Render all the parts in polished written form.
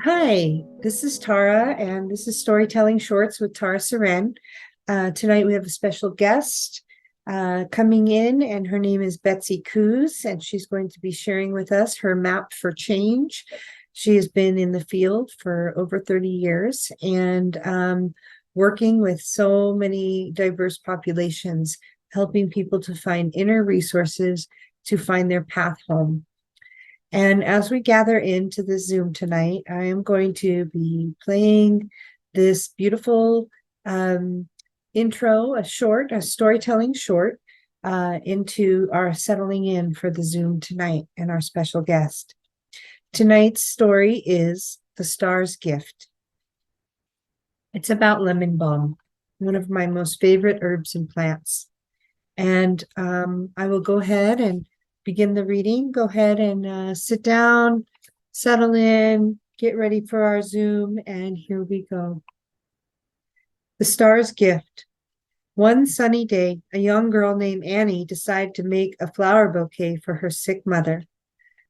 Hi, this is Tara, and this is Storytelling Shorts with Tara Seren. Tonight we have a special guest coming in, and her name is Betsy Koos, and she's going to be sharing with us her map for change. She has been in the field for over 30 years and working with so many diverse populations, helping people to find inner resources to find their path home. And as we gather into the Zoom tonight, I am going to be playing this beautiful intro, a storytelling short into our settling in for the Zoom tonight and our special guest. Tonight's story is The Star's Gift. It's about lemon balm, one of my most favorite herbs and plants. And I will go ahead and begin the reading. Go ahead and sit down, settle in, get ready for our Zoom, and here we go. The Star's Gift. One sunny day, a young girl named Annie decided to make a flower bouquet for her sick mother.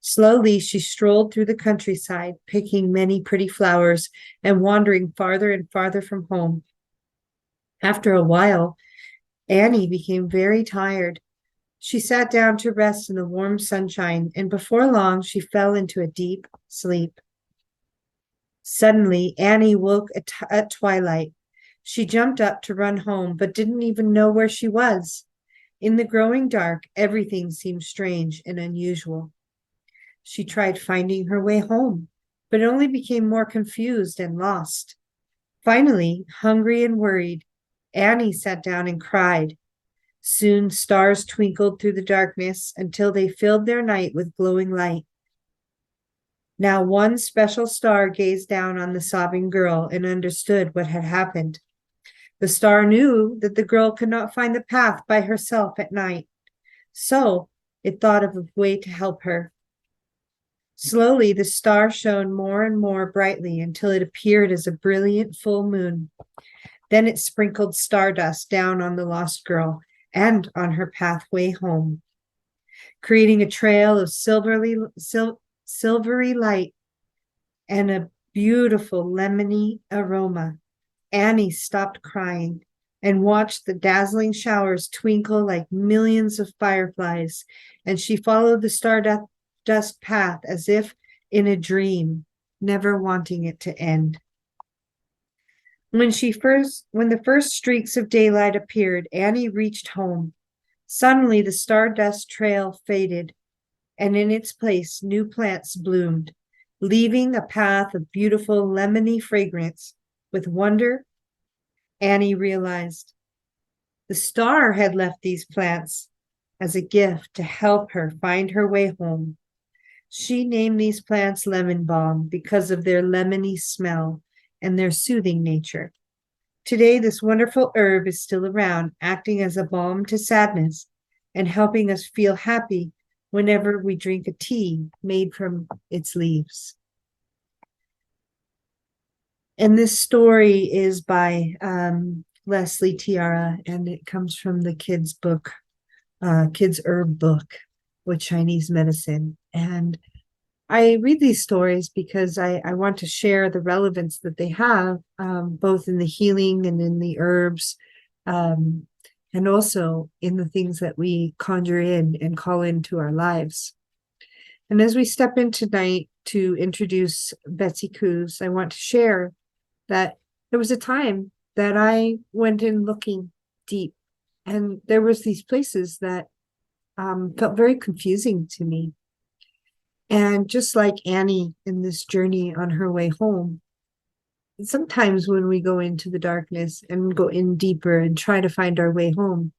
Slowly, she strolled through the countryside, picking many pretty flowers and wandering farther and farther from home. After a while, Annie became very tired. She sat down to rest in the warm sunshine, and before long she fell into a deep sleep. Suddenly, Annie woke at twilight. She jumped up to run home, but didn't even know where she was. In the growing dark, everything seemed strange and unusual. She tried finding her way home, but only became more confused and lost. Finally, hungry and worried, Annie sat down and cried. Soon stars twinkled through the darkness until they filled their night with glowing light. Now one special star gazed down on the sobbing girl and understood what had happened. The star knew that the girl could not find the path by herself at night, so it thought of a way to help her. Slowly, the star shone more and more brightly until it appeared as a brilliant full moon. Then it sprinkled stardust down on the lost girl and on her pathway home, creating a trail of silvery light and a beautiful lemony aroma. Annie stopped crying and watched the dazzling showers twinkle like millions of fireflies, and she followed the stardust path as if in a dream, never wanting it to end. When the first streaks of daylight appeared, Annie reached home. Suddenly the stardust trail faded, and in its place new plants bloomed, leaving a path of beautiful lemony fragrance. With wonder, Annie realized the star had left these plants as a gift to help her find her way home. She named these plants lemon balm because of their lemony smell and their soothing nature. Today, this wonderful herb is still around, acting as a balm to sadness and helping us feel happy whenever we drink a tea made from its leaves. And this story is by Leslie Tiara, and it comes from the kids' book, Kids' Herb Book with Chinese Medicine. And I read these stories because I want to share the relevance that they have, both in the healing and in the herbs, and also in the things that we conjure in and call into our lives. And as we step in tonight to introduce Betsy Koos, I want to share that there was a time that I went in looking deep, and there was these places that felt very confusing to me. And just like Annie in this journey on her way home, sometimes when we go into the darkness and go in deeper and try to find our way home,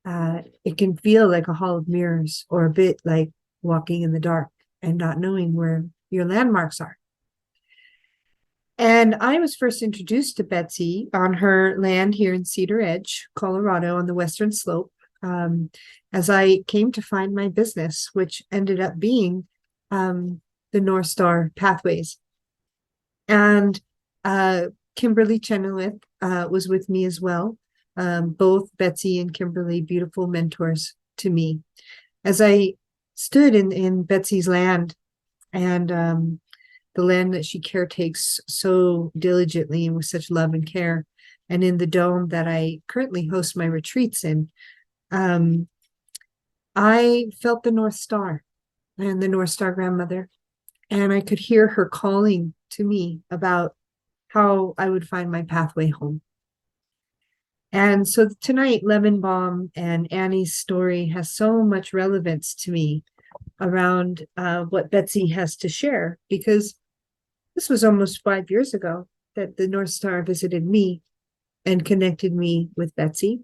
it can feel like a hall of mirrors or a bit like walking in the dark and not knowing where your landmarks are. And I was first introduced to Betsy on her land here in Cedar Edge, Colorado, on the Western Slope, as I came to find my business, which ended up being the North Star Pathways. And Kimberly Chenoweth was with me as well. Both Betsy and Kimberly, beautiful mentors to me. As I stood in Betsy's land and the land that she caretakes so diligently and with such love and care, and in the dome that I currently host my retreats in, I felt the North Star and the North Star grandmother, and I could hear her calling to me about how I would find my pathway home. And so tonight, Lemon Balm and Annie's story has so much relevance to me around what Betsy has to share, because this was almost 5 years ago that the North Star visited me and connected me with Betsy.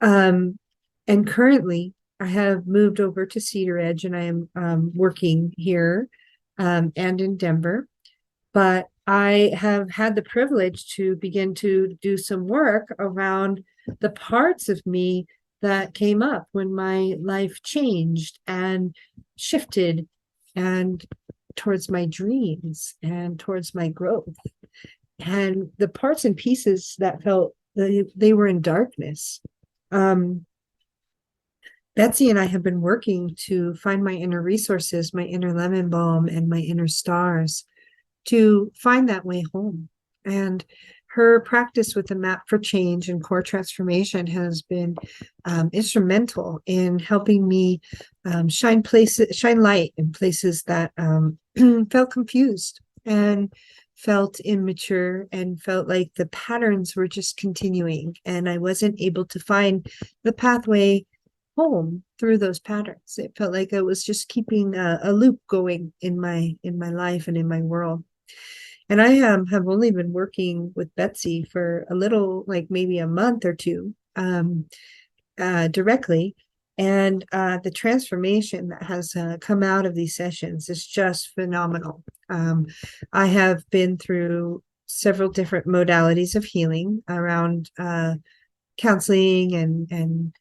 And currently, I have moved over to Cedar Edge, and I am working here and in Denver. But I have had the privilege to begin to do some work around the parts of me that came up when my life changed and shifted, and towards my dreams and towards my growth. And the parts and pieces that felt they were in darkness. Betsy and I have been working to find my inner resources, my inner lemon balm, and my inner stars, to find that way home. And her practice with the map for change and core transformation has been instrumental in helping me shine light in places that felt confused and felt immature and felt like the patterns were just continuing, and I wasn't able to find the pathway home through those patterns. It felt like I was just keeping a loop going in my life and in my world. And I have only been working with Betsy for a little, like maybe a month or two, directly. And the transformation that has come out of these sessions is just phenomenal. I have been through several different modalities of healing around counseling and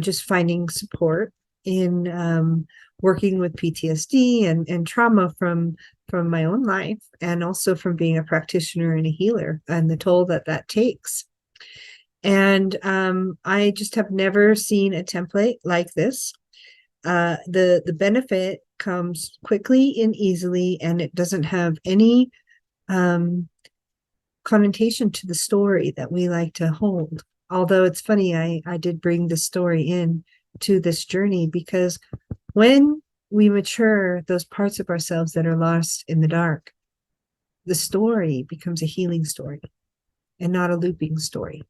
just finding support in working with PTSD and trauma from my own life, and also from being a practitioner and a healer, and the toll that takes. And I just have never seen a template like this. The benefit comes quickly and easily, and it doesn't have any connotation to the story that we like to hold. Although it's funny, I did bring the story in to this journey, because when we mature those parts of ourselves that are lost in the dark, the story becomes a healing story and not a looping story.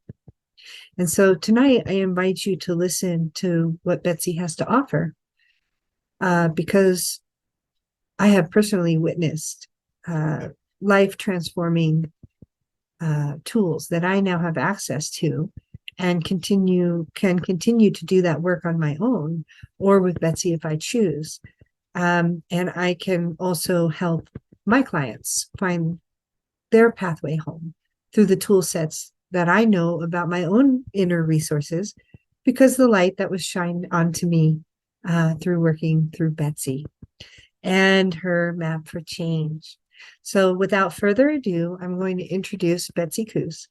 And so tonight, I invite you to listen to what Betsy has to offer, because I have personally witnessed life-transforming tools that I now have access to, and can continue to do that work on my own or with Betsy if I choose. And I can also help my clients find their pathway home through the tool sets that I know about my own inner resources, because the light that was shined onto me through working through Betsy and her map for change. So without further ado, I'm going to introduce Betsy Koos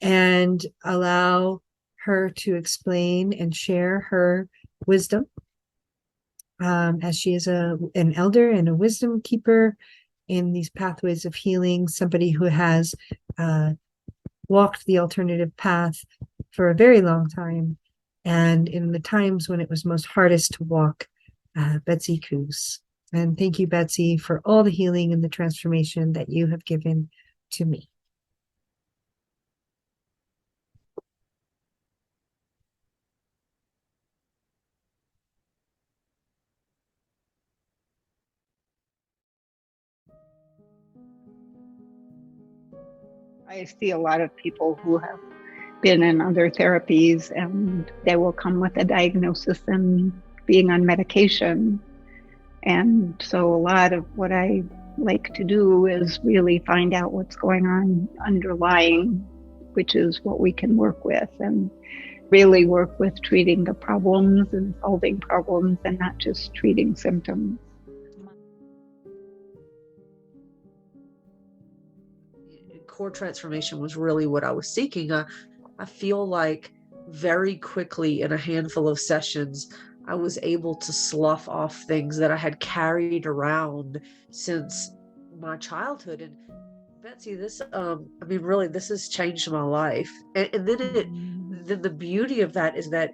and allow her to explain and share her wisdom, as she is an elder and a wisdom keeper in these pathways of healing, somebody who has walked the alternative path for a very long time, and in the times when it was most hardest to walk, Betsy Koos. And thank you, Betsy, for all the healing and the transformation that you have given to me. I see a lot of people who have been in other therapies, and they will come with a diagnosis and being on medication. And so a lot of what I like to do is really find out what's going on underlying, which is what we can work with, and really work with treating the problems and solving problems and not just treating symptoms. Core transformation was really what I was seeking. I feel like very quickly in a handful of sessions, I was able to slough off things that I had carried around since my childhood. And Betsy, this I mean, really, this has changed my life. And then the beauty of that is that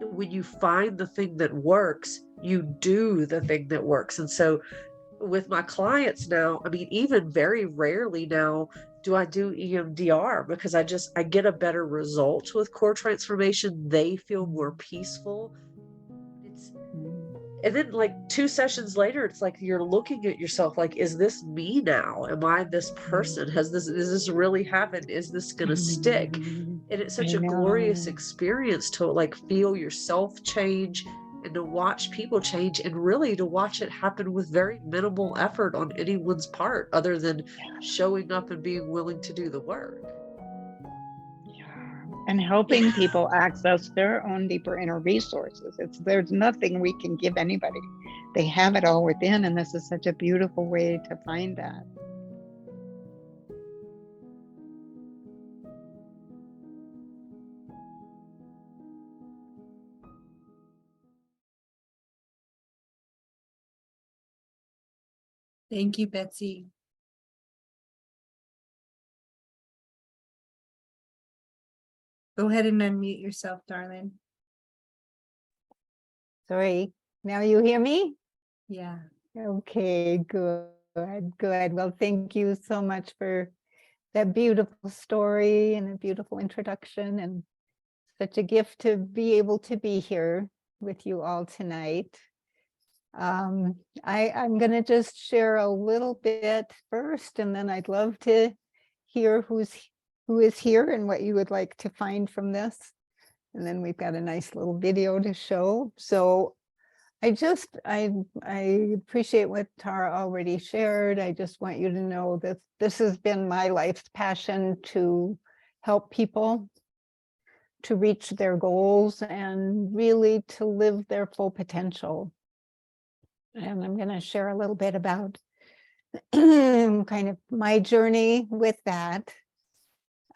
when you find the thing that works, you do the thing that works. And so with my clients now, I mean, even very rarely now do I do EMDR, because I get a better result with core transformation. They feel more peaceful. It's and then like 2 sessions later, it's like you're looking at yourself like, is this me now? Am I this person? Is this really happened? Is this gonna stick? And it's such I a glorious know. experience to like feel yourself change and to watch people change, and really to watch it happen with very minimal effort on anyone's part other than showing up and being willing to do the work. And helping people access their own deeper inner resources. There's nothing we can give anybody. They have it all within, and this is such a beautiful way to find that. Thank you, Betsy. Go ahead and unmute yourself, darling. Sorry, now you hear me? Yeah. Okay, good, good. Well, thank you so much for that beautiful story and a beautiful introduction, and such a gift to be able to be here with you all tonight. I'm going to just share a little bit first, and then I'd love to hear who is here and what you would like to find from this. And then we've got a nice little video to show. So I appreciate what Tara already shared. I just want you to know that this has been my life's passion, to help people to reach their goals and really to live their full potential. And I'm going to share a little bit about kind of my journey with that.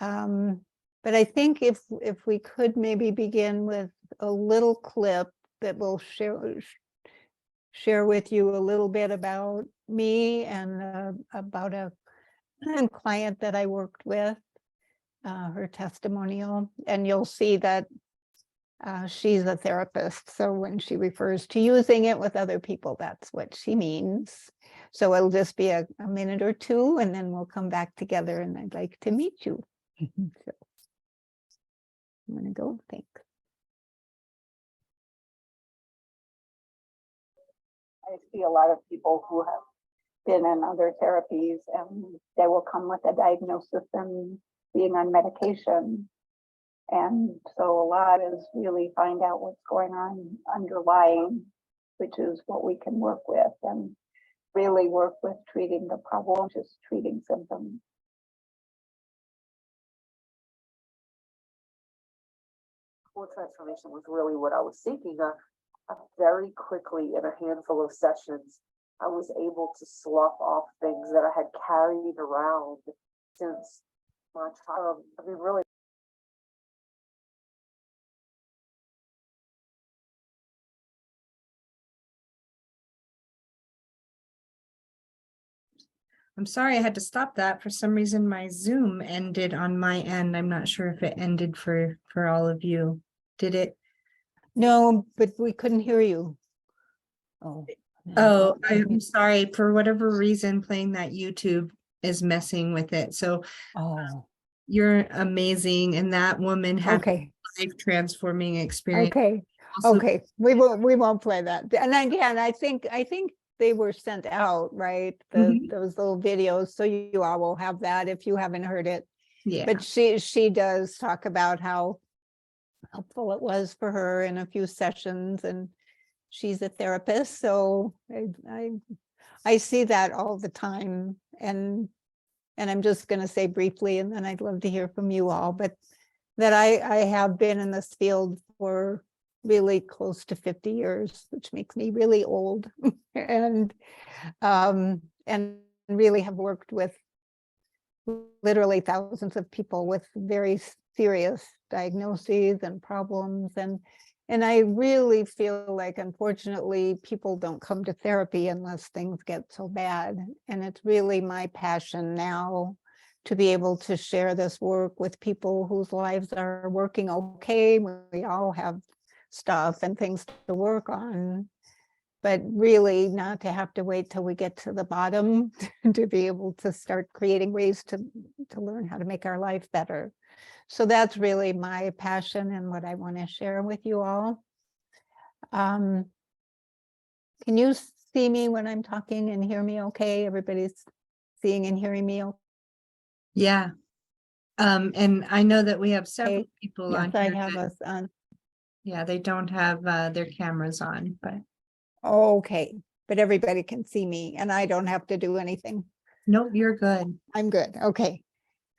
But I think if we could maybe begin with a little clip that will share with you a little bit about me and about a client that I worked with, her testimonial, and you'll see that she's a therapist. So when she refers to using it with other people, that's what she means. So it'll just be a minute or two, and then we'll come back together, and I'd like to meet you. So I'm going to go. Thanks. I see a lot of people who have been in other therapies, and they will come with a diagnosis and being on medication. And so a lot is really find out what's going on underlying, which is what we can work with, and really work with treating the problem, just treating symptoms. Core transformation was really what I was seeking. Very quickly, in a handful of sessions, I was able to slough off things that I had carried around since my child. I mean, really. I'm sorry I had to stop that. For some reason, my Zoom ended on my end. I'm not sure if it ended for all of you. Did it? No, but we couldn't hear you. Oh. Oh, I'm sorry. For whatever reason, playing that YouTube is messing with it. So Oh. you're amazing, and that woman had Okay. a life transforming experience. Okay. Also, Okay. We won't play that. And again, I think they were sent out, right? Those little videos. So you all will have that if you haven't heard it. yeah. But she does talk about how helpful it was for her in a few sessions, and she's a therapist. So I see that all the time. And I'm just going to say briefly, and then I'd love to hear from you all, but that I have been in this field for really close to 50 years, which makes me really old, and really have worked with literally thousands of people with very serious diagnoses and problems, and And I really feel like, unfortunately, people don't come to therapy unless things get so bad. And it's really my passion now to be able to share this work with people whose lives are working okay. We all have stuff and things to work on, but really not to have to wait till we get to the bottom to be able to start creating ways to learn how to make our life better. So that's really my passion and what I want to share with you all. Can you see me when I'm talking and hear me okay? Everybody's seeing and hearing me okay? Yeah. And I know that we have several people Yes, on I here have that, us on. yeah, they don't have their cameras on, but Okay, but everybody can see me and I don't have to do anything. nope, you're good. I'm good. Okay.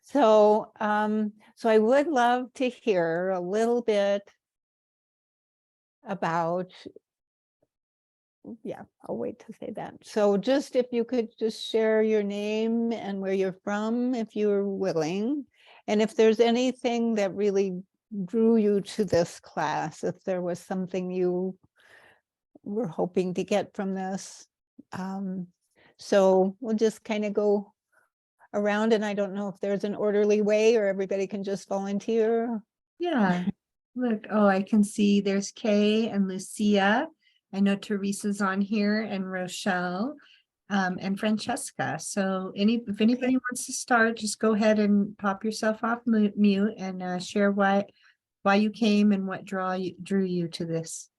So, so I would love to hear a little bit about, yeah, I'll wait to say that. So just if you could just share your name and where you're from, if you're willing, and if there's anything that really drew you to this class, if there was something you were hoping to get from this. So we'll just kind of go around, and I don't know if there's an orderly way or everybody can just volunteer. Yeah. Look, oh, I can see there's Kay and Lucia. I know Teresa's on here and Rochelle and Francesca. So if anybody wants to start, just go ahead and pop yourself off mute and share why you came and what drew you to this.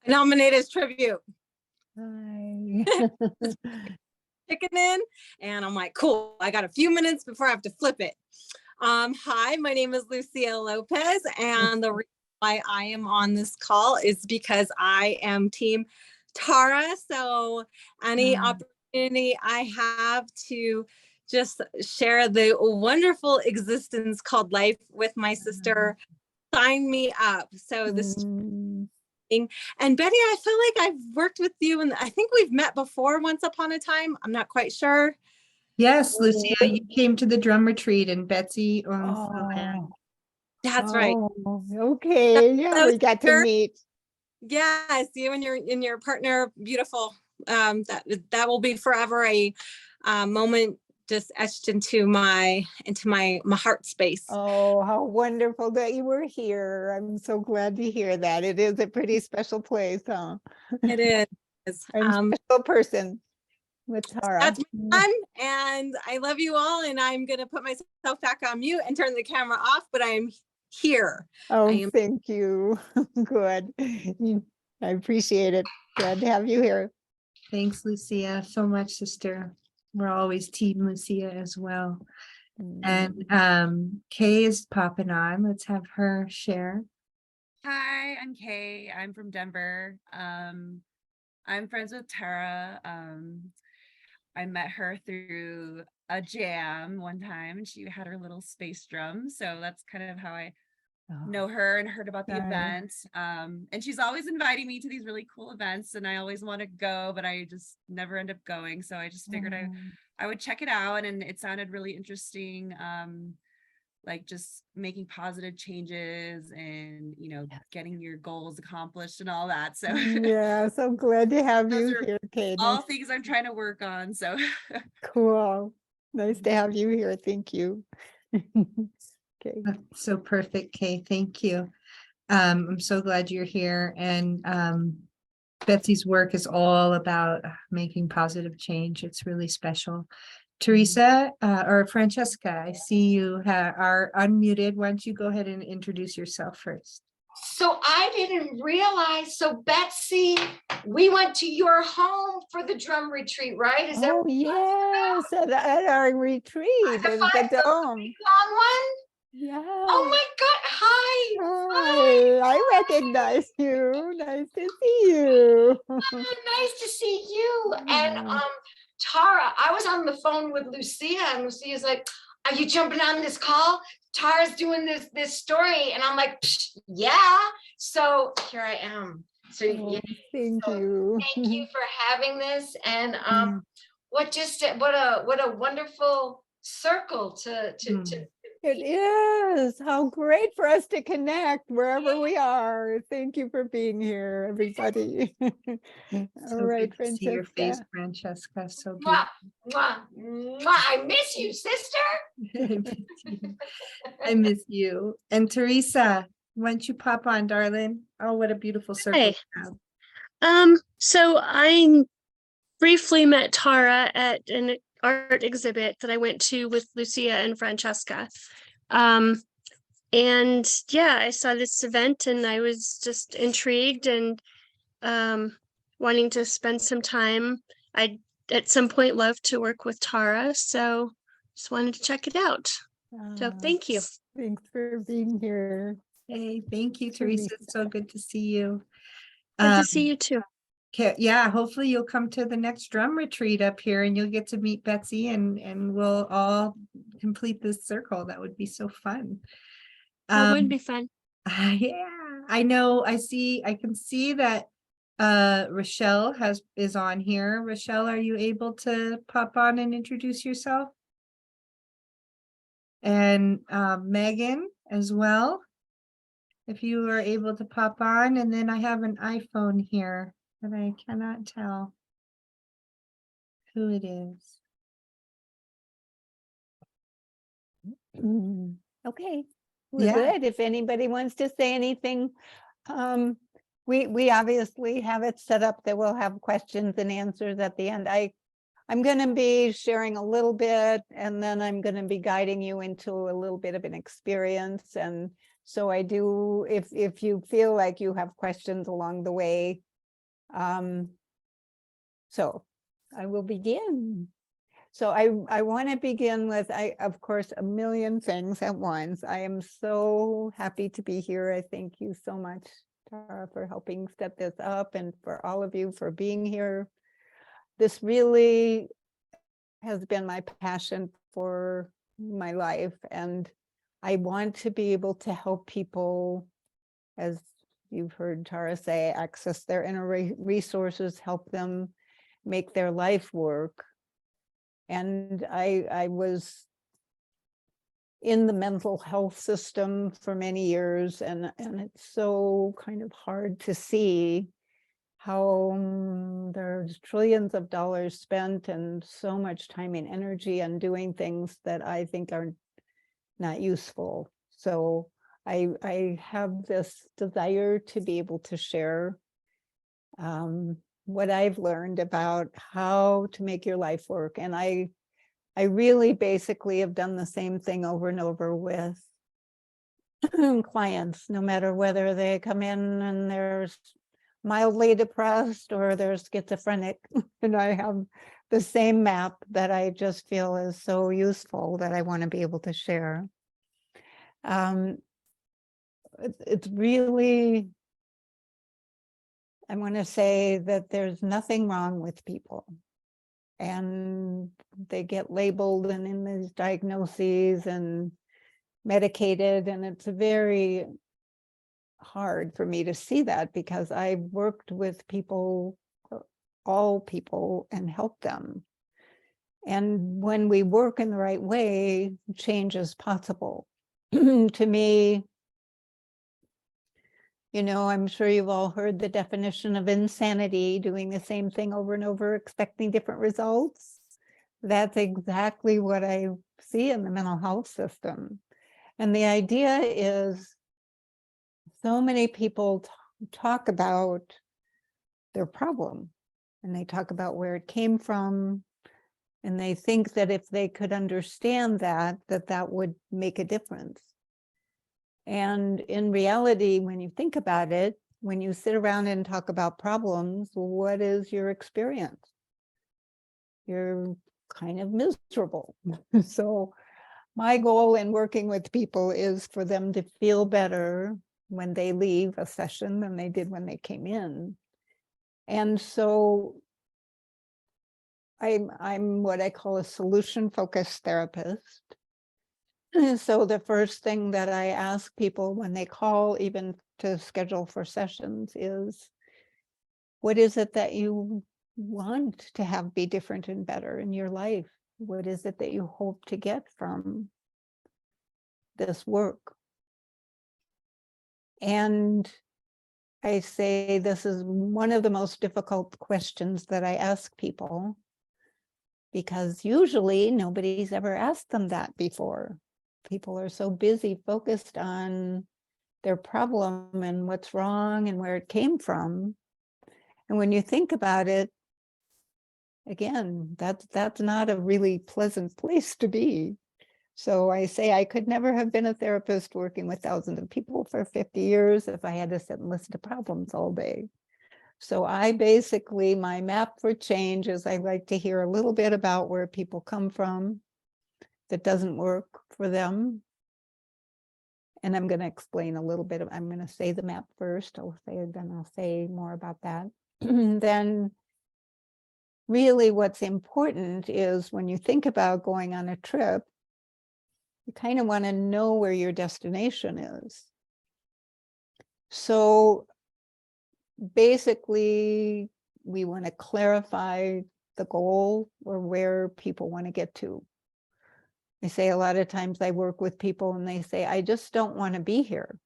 Nominate as tribute. Hi. Kicking in, and I'm like, cool, I got a few minutes before I have to flip it. Hi, my name is Lucia Lopez, and the reason why I am on this call is because I am team Tara. So any opportunity I have to just share the wonderful existence called life with my sister, sign me up. So this and Betty, I feel like I've worked with you, and I think we've met before once upon a time. I'm not quite sure. Yes, Lucia, you came to the drum retreat and Betsy owns the land. That's right. Okay, yeah, we got to meet. Yes, you and your partner, beautiful. That will be forever a moment just etched into my heart space. Oh, how wonderful that you were here. I'm so glad to hear that. It is a pretty special place, huh? It is. I'm a special person with Tara. That's fun, and I love you all, and I'm gonna put myself back on mute and turn the camera off, but I'm here. Oh, thank you. Good. I appreciate it. Glad to have you here. Thanks, Lucia, so much, sister. We're always team Lucia as well. And Kay is popping on. Let's have her share. Hi, I'm Kay. I'm from Denver. I'm friends with Tara. I met her through a jam one time, and she had her little space drum. So that's kind of how I know her and heard about the event. And she's always inviting me to these really cool events, and I always want to go, but I just never end up going. So I just figured I would check it out, and it sounded really interesting. Like just making positive changes and, getting your goals accomplished and all that. So yeah, so glad to have you here, Kay. All things I'm trying to work on. So cool. Nice to have you here. Thank you. Okay. So perfect, Kay. Thank you. I'm so glad you're here. And Betsy's work is all about making positive change. It's really special. Teresa or Francesca, I see you are unmuted. Why don't you go ahead and introduce yourself first? So I didn't realize. So Betsy, we went to your home for the drum retreat, right? Is that yes, at our retreat in the dome. Long one? Yeah. Oh my God! Hi. Hi. I recognize you. Nice to see you. Nice to see you. And Tara, I was on the phone with Lucia, and Lucia's like, "Are you jumping on this call? Tara's doing this story," and I'm like, "Yeah." So here I am. So thank you. Thank you for having this, and what a wonderful circle to It is. How great for us to connect wherever we are. Thank you for being here, everybody. All So right, good to see your face, Francesca. Francesca. So Mwah, mwah, mwah. I miss you, sister. beautiful. I miss you. And Teresa, why don't you pop on, darling? Oh, what a beautiful circle Hey. you have. So I briefly met Tara at an art exhibit that I went to with Lucia and Francesca. And yeah, I saw this event and I was just intrigued and wanting to spend some time. I'd at some point love to work with Tara, so just wanted to check it out. So thank you. Thanks for being here. Hey, thank you, Teresa. It's so good to see you. Good to see you too. Yeah, hopefully you'll come to the next drum retreat up here and you'll get to meet Betsy and we'll all complete this circle. That would be so fun. That would be fun. Yeah, I know. I can see that Rochelle is on here. Rochelle, are you able to pop on and introduce yourself? And Megan as well, if you are able to pop on. And then I have an iPhone here, but I cannot tell who it is. Okay, we're Yeah. good. If anybody wants to say anything, we obviously have it set up that we'll have questions and answers at the end. I'm going to be sharing a little bit, and then I'm going to be guiding you into a little bit of an experience. And so I do, if you feel like you have questions along the way, so I will begin. So I want to begin with, of course, a million things at once. I am so happy to be here. I thank you so much, Tara, for helping set this up, and for all of you for being here. This really has been my passion for my life, and I want to be able to help people, as you've heard Tara say, access their inner resources, help them make their life work. And I was in the mental health system for many years, and it's so kind of hard to see how there's trillions of dollars spent and so much time and energy on doing things that I think are not useful. So I have this desire to be able to share what I've learned about how to make your life work. And I really basically have done the same thing over and over with clients, no matter whether they come in and they're mildly depressed or they're schizophrenic. And I have the same map that I just feel is so useful that I want to be able to share. It's really, I want to say that there's nothing wrong with people, and they get labeled and in these diagnoses and medicated, and it's very hard for me to see that, because I worked with people, all people, and helped them. And when we work in the right way, change is possible. To me, you know, I'm sure you've all heard the definition of insanity, doing the same thing over and over, expecting different results. That's exactly what I see in the mental health system. And the idea is, so many people talk about their problem, and they talk about where it came from, and they think that if they could understand that would make a difference. And in reality, when you think about it, when you sit around and talk about problems, what is your experience? You're kind of miserable. So my goal in working with people is for them to feel better when they leave a session than they did when they came in. And so I'm what I call a solution-focused therapist. So the first thing that I ask people when they call, even to schedule for sessions, is, what is it that you want to have be different and better in your life? What is it that you hope to get from this work? And I say this is one of the most difficult questions that I ask people, because usually nobody's ever asked them that before. People are so busy focused on their problem and what's wrong and where it came from. And when you think about it, again, that's not a really pleasant place to be. So I say I could never have been a therapist working with thousands of people for 50 years if I had to sit and listen to problems all day. So I basically, my map for change is I like to hear a little bit about where people come from that doesn't work for them. And I'm going to explain a little bit of, I'm going to say the map first. Then I'll say more about that. Then really what's important is when you think about going on a trip, you kind of want to know where your destination is. So basically, we want to clarify the goal or where people want to get to. I say a lot of times I work with people and they say, I just don't want to be here.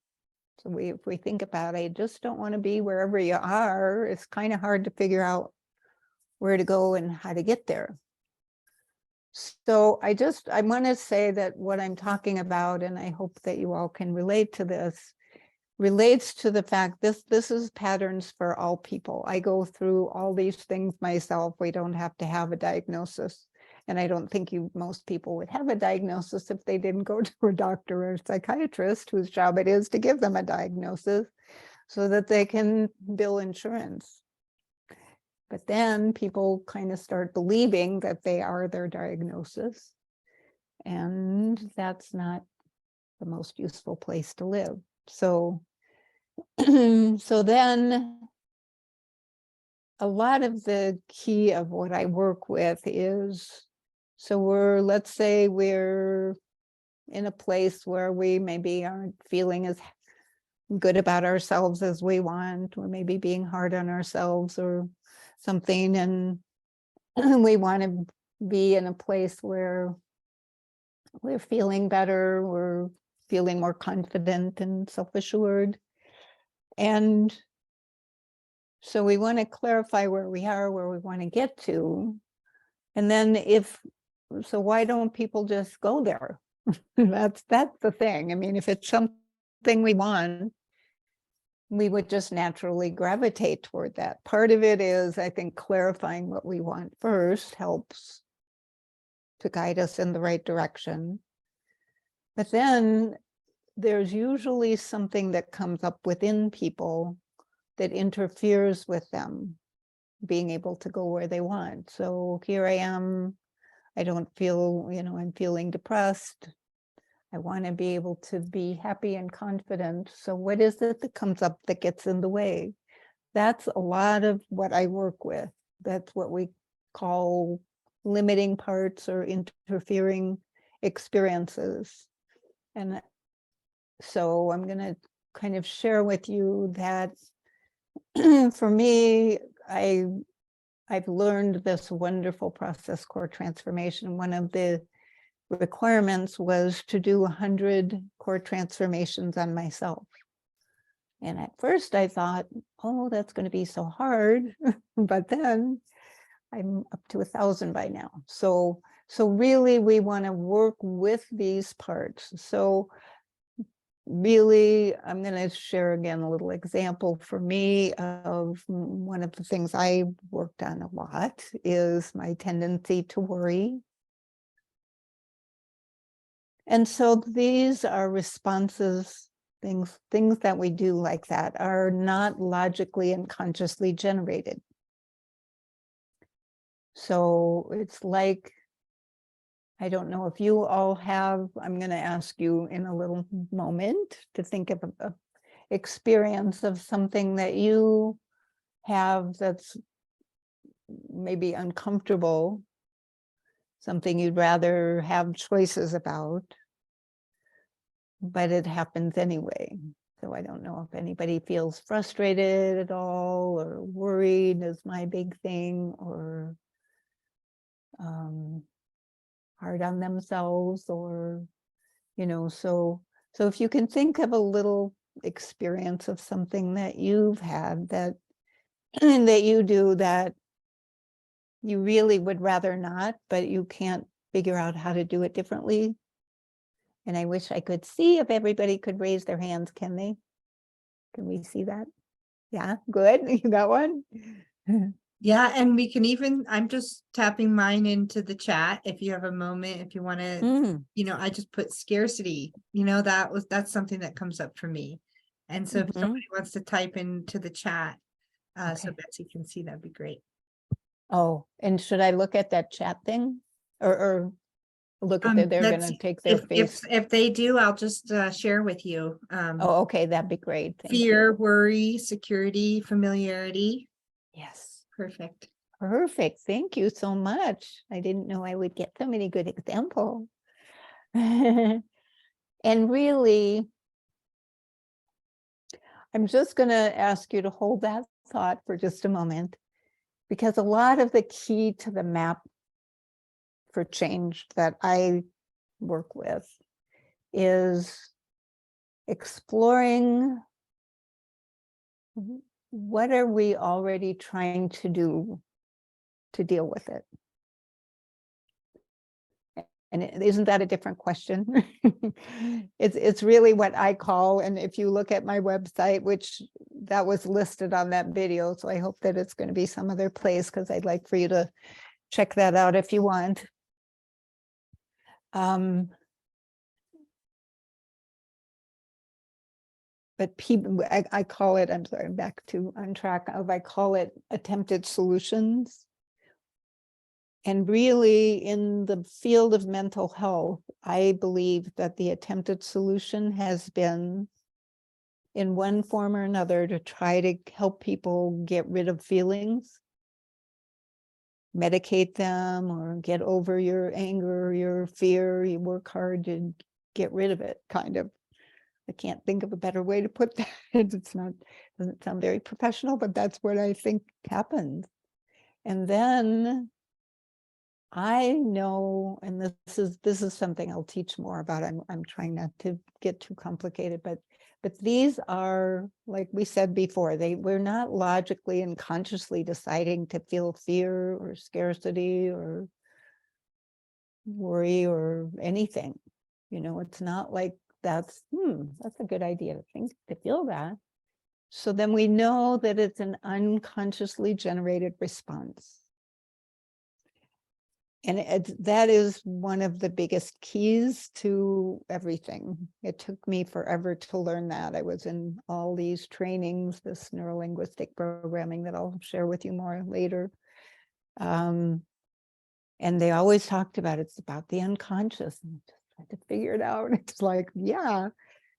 So if we think about it, I just don't want to be wherever you are. It's kind of hard to figure out where to go and how to get there. So I want to say that what I'm talking about, and I hope that you all can relate to this, relates to the fact this is patterns for all people. I go through all these things myself. We don't have to have a diagnosis. And I don't think most people would have a diagnosis if they didn't go to a doctor or a psychiatrist whose job it is to give them a diagnosis so that they can bill insurance. But then people kind of start believing that they are their diagnosis. And that's not the most useful place to live. So, so then a lot of the key of what I work with is, so let's say we're in a place where we maybe aren't feeling as good about ourselves as we want, or maybe being hard on ourselves or something, and we want to be in a place where we're feeling better, we're feeling more confident and self-assured. And so we want to clarify where we are, where we want to get to. And then so why don't people just go there? That's the thing. I mean, if it's something we want, we would just naturally gravitate toward that. Part of it is, I think, clarifying what we want first helps to guide us in the right direction. But then there's usually something that comes up within people that interferes with them being able to go where they want. So here I am, I don't feel, I'm feeling depressed. I want to be able to be happy and confident. So what is it that comes up that gets in the way? That's a lot of what I work with. That's what we call limiting parts or interfering experiences. And so I'm going to kind of share with you that for me, I've learned this wonderful process core transformation. One of the requirements was to do 100 core transformations on myself. And at first I thought, oh, that's going to be so hard. But then I'm up to 1,000 by now. So really we want to work with these parts. So really, I'm going to share again a little example for me of one of the things I worked on a lot is my tendency to worry. And so these are responses, things that we do like that are not logically and consciously generated. So it's like, I don't know if you all have, I'm going to ask you in a little moment to think of an experience of something that you have that's maybe uncomfortable, something you'd rather have choices about, but it happens anyway. So I don't know if anybody feels frustrated at all or worried is my big thing, or hard on themselves, or So if you can think of a little experience of something that you've had that that you do that you really would rather not, but you can't figure out how to do it differently. And I wish I could see if everybody could raise their hands. Can they? Can we see that? Yeah, good. You got one? Yeah, and we can even, I'm just tapping mine into the chat if you have a moment, if you want to, I just put scarcity, that's something that comes up for me. And so if somebody wants to type into the chat, so Okay. Betsy can see, that'd be great. Oh, and should I look at that chat thing or look at they're going to take their face? If they do, I'll just share with you. Oh, okay, that'd be great. Thank Fear, you. worry, security, familiarity. Yes. Perfect. Perfect. Thank you so much. I didn't know I would get so many good examples. And really, I'm just going to ask you to hold that thought for just a moment, because a lot of the key to the map for change that I work with is exploring what are we already trying to do to deal with it. And isn't that a different question? It's really what I call, and if you look at my website, which that was listed on that video, so I hope that it's going to be some other place, because I'd like for you to check that out if you want. But people, I call it, I'm sorry, I'm back to on track of, I call it attempted solutions. And really, in the field of mental health, I believe that the attempted solution has been, in one form or another, to try to help people get rid of feelings, medicate them, or get over your anger, your fear. You work hard to get rid of it, kind of. I can't think of a better way to put that. Doesn't sound very professional, but that's what I think happens. And then I know, and this is something I'll teach more about. I'm trying not to get too complicated, but these are, like we said before, we're not logically and consciously deciding to feel fear or scarcity or worry or anything. It's not like that's a good idea to feel that. So then we know that it's an unconsciously generated response. And that is one of the biggest keys to everything. It took me forever to learn that. I was in all these trainings, this neurolinguistic programming that I'll share with you more later. And they always talked about it's about the unconscious. And I just had to figure it out. It's like, yeah,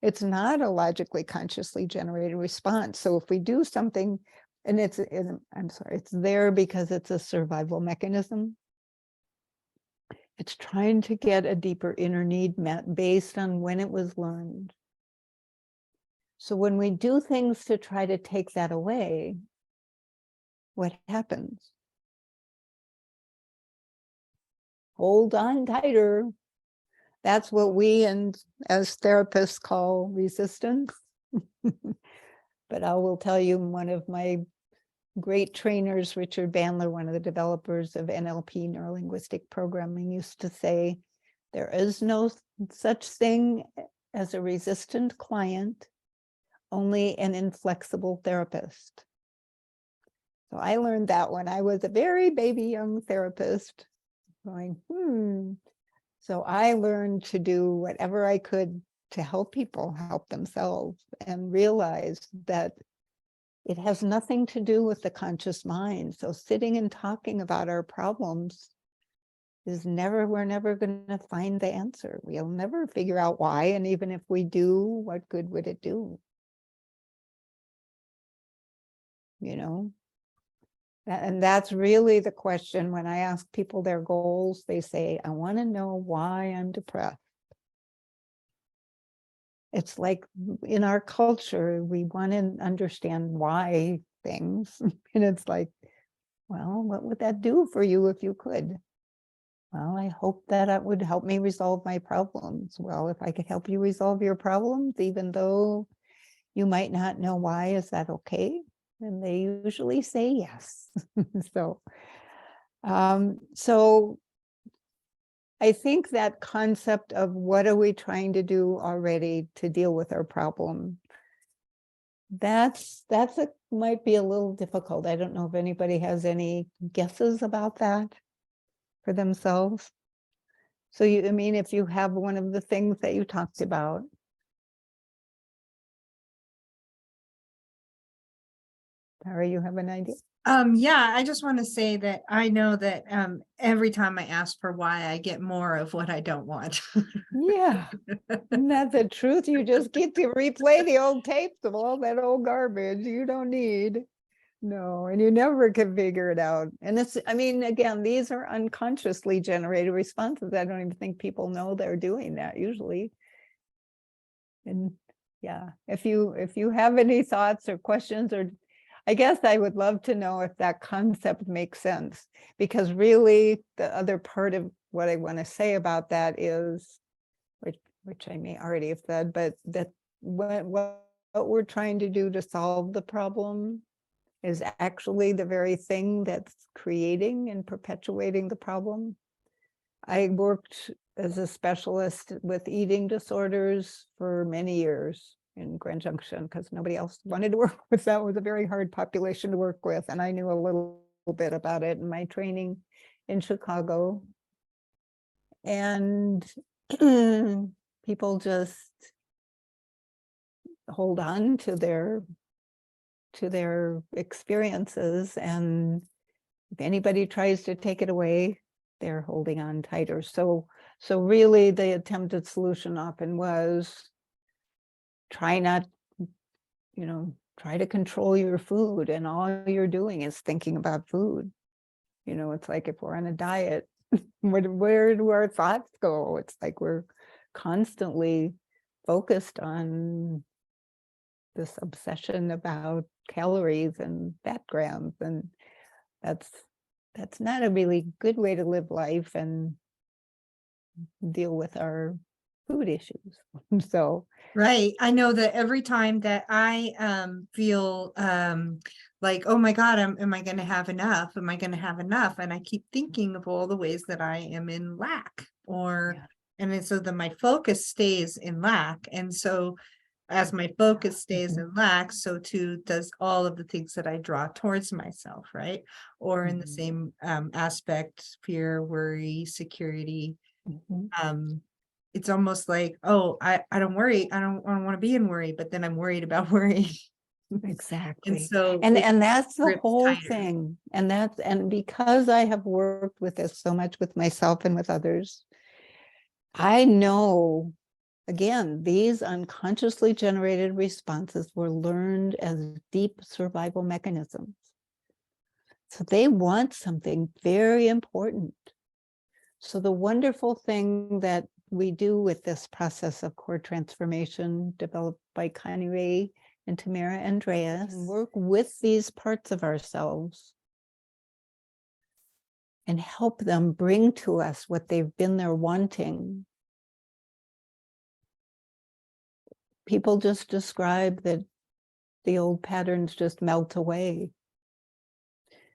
it's not a logically consciously generated response. So if we do something, and I'm sorry, it's there because it's a survival mechanism. It's trying to get a deeper inner need met based on when it was learned. So when we do things to try to take that away, what happens? Hold on tighter. That's what we, and as therapists, call resistance. But I will tell you, one of my great trainers, Richard Bandler, one of the developers of NLP, neurolinguistic programming, used to say, there is no such thing as a resistant client, only an inflexible therapist. So I learned that when I was a very baby young therapist, going, So I learned to do whatever I could to help people help themselves, and realized that it has nothing to do with the conscious mind. So sitting and talking about our problems we're never going to find the answer. We'll never figure out why. And even if we do, what good would it do? And that's really the question. When I ask people their goals, they say, I want to know why I'm depressed. It's like in our culture, we want to understand why things. And it's like, well, what would that do for you if you could? Well, I hope that it would help me resolve my problems. Well, if I could help you resolve your problems, even though you might not know why, is that okay? And they usually say yes. So, so I think that concept of what are we trying to do already to deal with our problem, might be a little difficult. I don't know if anybody has any guesses about that for themselves. So I mean, if you have one of the things that you talked about. Tara, you have an idea? Yeah, I just want to say that I know that every time I ask for why, I get more of what I don't want. Yeah. Isn't that the truth? You just get to replay the old tapes of all that old garbage you don't need. No, and you never can figure it out. And it's, I mean, again, these are unconsciously generated responses. I don't even think people know they're doing that usually. And yeah, if you have any thoughts or questions, or I guess I would love to know if that concept makes sense, because really the other part of what I want to say about that is, which I may already have said, but that what we're trying to do to solve the problem is actually the very thing that's creating and perpetuating the problem. I worked as a specialist with eating disorders for many years in Grand Junction because nobody else wanted to work with that. It was a very hard population to work with. And I knew a little bit about it in my training in Chicago. And people just hold on to their experiences, and if anybody tries to take it away, they're holding on tighter. So really the attempted solution often was try to control your food, and all you're doing is thinking about food. It's like if we're on a diet, where do our thoughts go? It's like we're constantly focused on this obsession about calories and fat grams, and that's not a really good way to live life and deal with our food issues. So Right. I know that every time that I feel like, oh my God, am I going to have enough? Am I going to have enough? And I keep thinking of all the ways that I am in lack, yeah. and then so then my focus stays in lack. And so as my focus stays in lack, so too does all of the things that I draw towards myself, right? Or in the same aspect, fear, worry, security. It's almost like, oh, I don't worry. I don't want to be in worry, but then I'm worried about worrying. And Exactly. so And it that's the grips whole tighter. thing. And because I have worked with this so much with myself and with others, I know, again, these unconsciously generated responses were learned as deep survival mechanisms. So they want something very important. So the wonderful thing that we do with this process of core transformation developed by Connie Ray and Tamara Andreas, work with these parts of ourselves and help them bring to us what they've been there wanting. People just describe that the old patterns just melt away.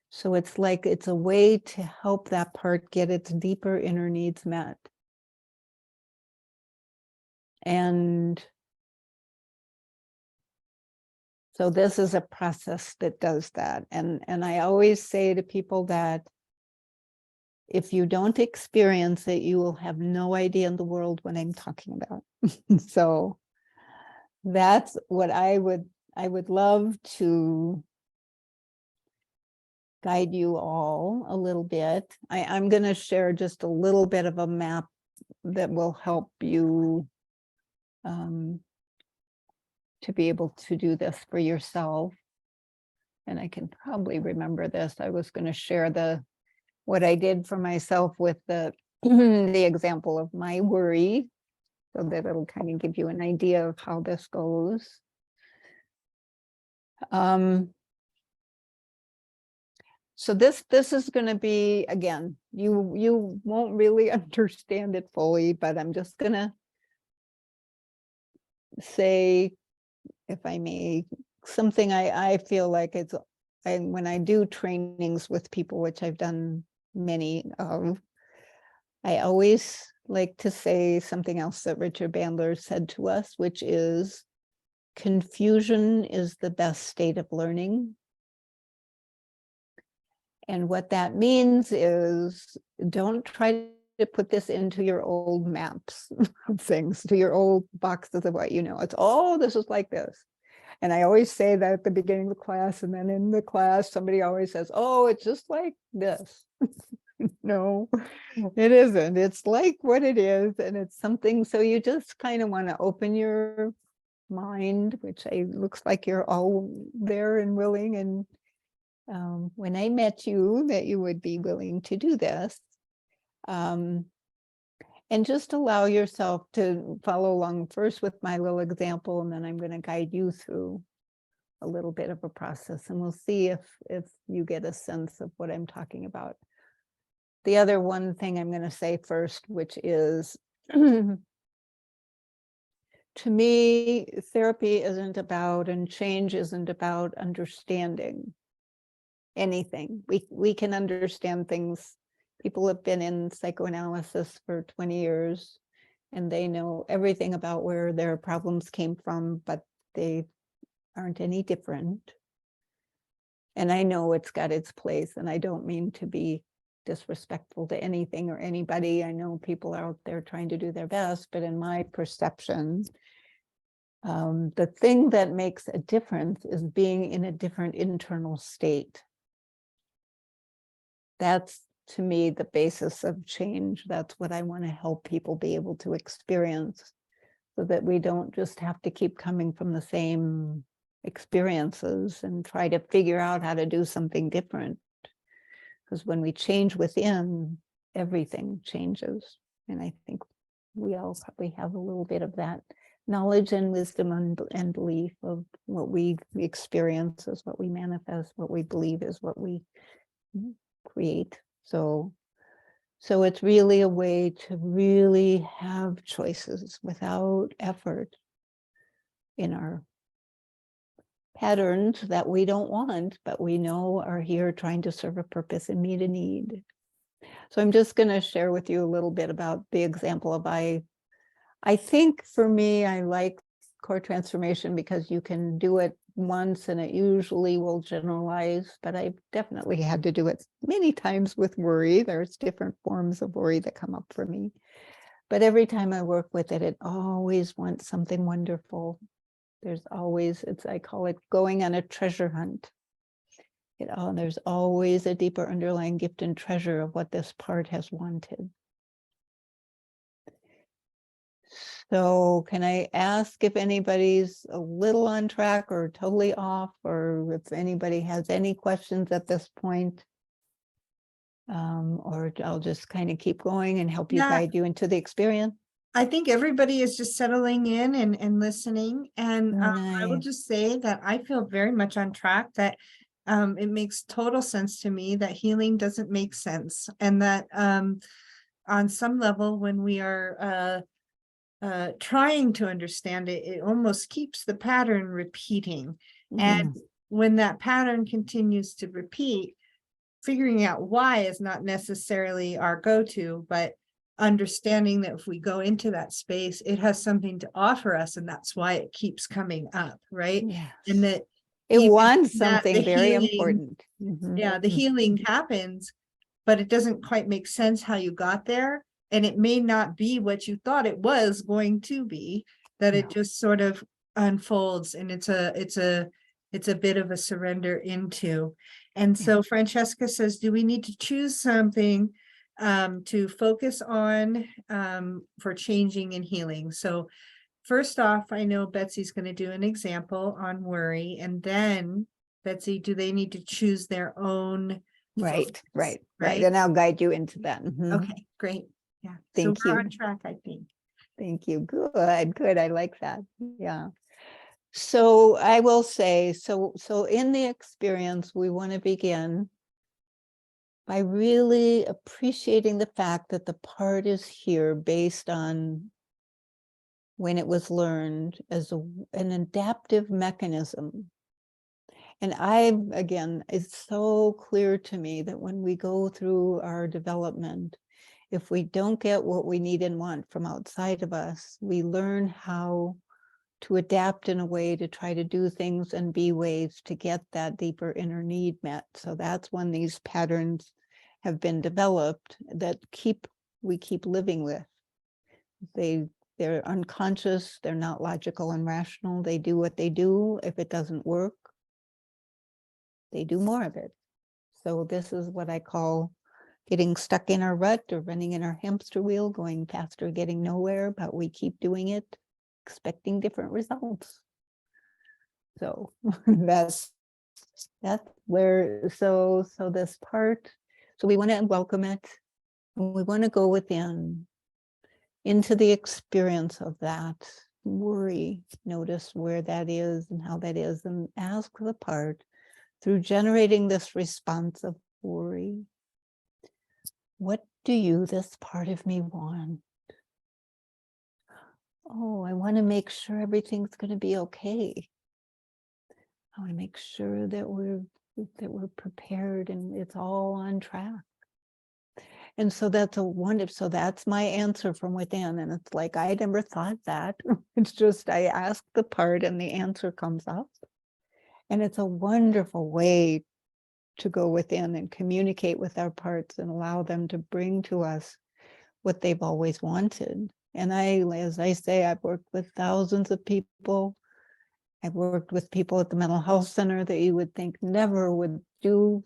So it's like it's a way to help that part get its deeper inner needs met. And so this is a process that does that. And I always say to people that if you don't experience it, you will have no idea in the world what I'm talking about. So that's what I would love to guide you all a little bit. I'm going to share just a little bit of a map that will help you to be able to do this for yourself. And I can probably remember this. I was going to share what I did for myself with the the example of my worry, so that it'll kind of give you an idea of how this goes. So this is going to be, again, you won't really understand it fully, but I'm just going to say, if I may, something I feel like it's, when I do trainings with people, which I've done many of, I always like to say something else that Richard Bandler said to us, which is, confusion is the best state of learning. And what that means is, don't try to put this into your old maps of things, to your old boxes of what you know. It's, oh, this is like this. And I always say that at the beginning of the class, and then in the class, somebody always says, oh, it's just like this. No, it isn't. It's like what it is, and it's something. So you just kind of want to open your mind, which looks like you're all there and willing. And when I met you, that you would be willing to do this. And just allow yourself to follow along first with my little example, and then I'm going to guide you through a little bit of a process, and we'll see if you get a sense of what I'm talking about. The other one thing I'm going to say first, which is, to me, therapy isn't about, and change isn't about understanding anything. We can understand things. People have been in psychoanalysis for 20 years, and they know everything about where their problems came from, but they aren't any different. And I know it's got its place, and I don't mean to be disrespectful to anything or anybody. I know people are out there trying to do their best, but in my perception, the thing that makes a difference is being in a different internal state. That's, to me, the basis of change. That's what I want to help people be able to experience, so that we don't just have to keep coming from the same experiences and try to figure out how to do something different. Because when we change within, everything changes. And I think we all probably have a little bit of that knowledge and wisdom and belief of what we experience is what we manifest, what we believe is what we create. So it's really a way to really have choices without effort in our patterns that we don't want, but we know are here trying to serve a purpose and meet a need. So I'm just going to share with you a little bit about the example of I think for me, I like core transformation because you can do it once and it usually will generalize, but I've definitely had to do it many times with worry. There's different forms of worry that come up for me. But every time I work with it, it always wants something wonderful. There's always, I call it going on a treasure hunt. There's always a deeper underlying gift and treasure of what this part has wanted. So can I ask if anybody's a little on track or totally off, or if anybody has any questions at this point? Or I'll just kind of keep going and help you guide you into the experience. I think everybody is just settling in and listening. And I will Nice. just say that I feel very much on track, that it makes total sense to me that healing doesn't make sense. And that on some level, when we are trying to understand it, it almost keeps the pattern repeating. And when that pattern continues to repeat, figuring out why is not necessarily our go-to, but understanding that if we go into that space, it has something to offer us, and that's why it keeps coming up, right? Yes. And that It even wants that something the very healing- important. Yeah, the healing happens, but it doesn't quite make sense how you got there. And it may not be what you thought it was going to be, that it just sort of unfolds, and it's a bit of a surrender into. And so Francesca says, do we need to choose something to focus on for changing and healing? So first off, I know Betsy's going to do an example on worry, and then Betsy, do they need to choose their own? Right. Right? And I'll guide you into that. Okay, great. Yeah. Thank So we're you. on track, I think. Thank you. Good. I like that. Yeah. So I will say, so in the experience, we want to begin by really appreciating the fact that the part is here based on when it was learned as an adaptive mechanism. And again, it's so clear to me that when we go through our development, if we don't get what we need and want from outside of us, we learn how to adapt in a way to try to do things and be ways to get that deeper inner need met. So that's when these patterns have been developed that we keep living with. They're unconscious, they're not logical and rational. They do what they do. If it doesn't work, they do more of it. So this is what I call getting stuck in our rut or running in our hamster wheel, going faster, getting nowhere, but we keep doing it, expecting different results. So that's where, so this part, so we want to welcome it, and we want to go within into the experience of that worry. Notice where that is and how that is, and ask the part through generating this response of worry. What do you, this part of me, want? Oh, I want to make sure everything's going to be okay. I want to make sure that we're prepared and it's all on track. And so that's so that's my answer from within. And it's like, I never thought that. It's just, I ask the part and the answer comes up. And it's a wonderful way to go within and communicate with our parts and allow them to bring to us what they've always wanted. And as I say, I've worked with thousands of people. I've worked with people at the mental health center that you would think never would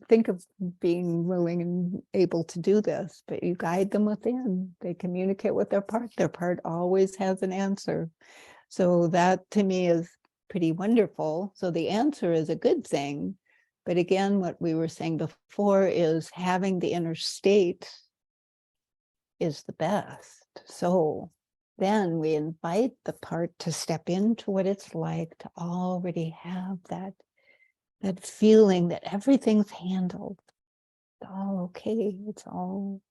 think of being willing and able to do this, but you guide them within. They communicate with their part. Their part always has an answer. So that to me is pretty wonderful. So the answer is a good thing. But again, what we were saying before is having the inner state is the best. So then we invite the part to step into what it's like to already have that feeling that everything's handled. It's all okay. It's all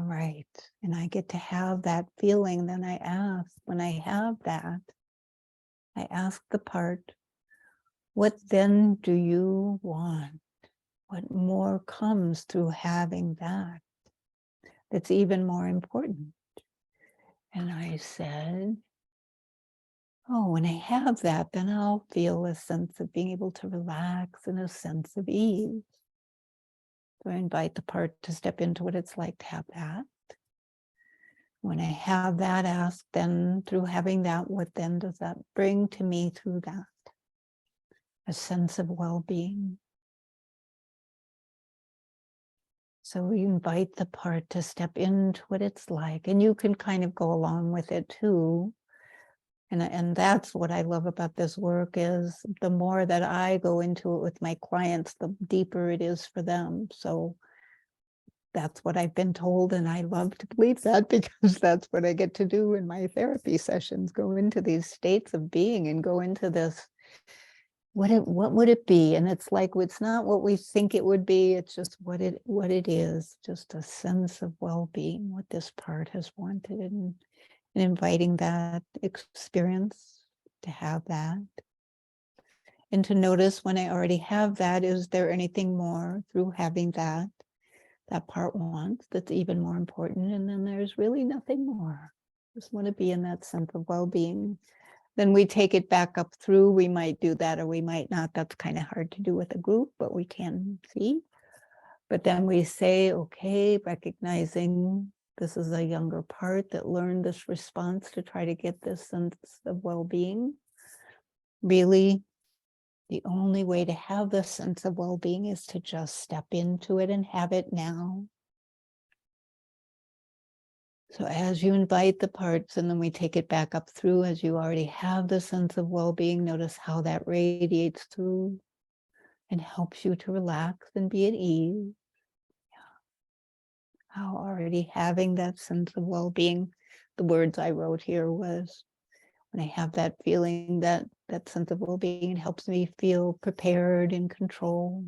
right. And I get to have that feeling. Then when I have that, I ask the part, what then do you want? What more comes through having that? That's even more important. And I said, oh, when I have that, then I'll feel a sense of being able to relax and a sense of ease. So I invite the part to step into what it's like to have that. When I have that, ask then through having that, what then does that bring to me through that? A sense of well-being. So we invite the part to step into what it's like, and you can kind of go along with it too. And that's what I love about this work is the more that I go into it with my clients, the deeper it is for them. So that's what I've been told, and I love to believe that because that's what I get to do in my therapy sessions, go into these states of being and go into this, what would it be? And it's like, it's not what we think it would be, it's just what it is, just a sense of well-being, what this part has wanted, and inviting that experience to have that. And to notice when I already have that, is there anything more through having that part wants that's even more important? And then there's really nothing more. Just want to be in that sense of well-being. Then we take it back up through. We might do that or we might not. That's kind of hard to do with a group, but we can see. But then we say, okay, recognizing this is a younger part that learned this response to try to get this sense of well-being. Really, the only way to have this sense of well-being is to just step into it and have it now. So as you invite the parts, and then we take it back up through, as you already have the sense of well-being, notice how that radiates through and helps you to relax and be at ease. How already having that sense of well-being, the words I wrote here was, when I have that feeling, that sense of well-being, it helps me feel prepared, in control.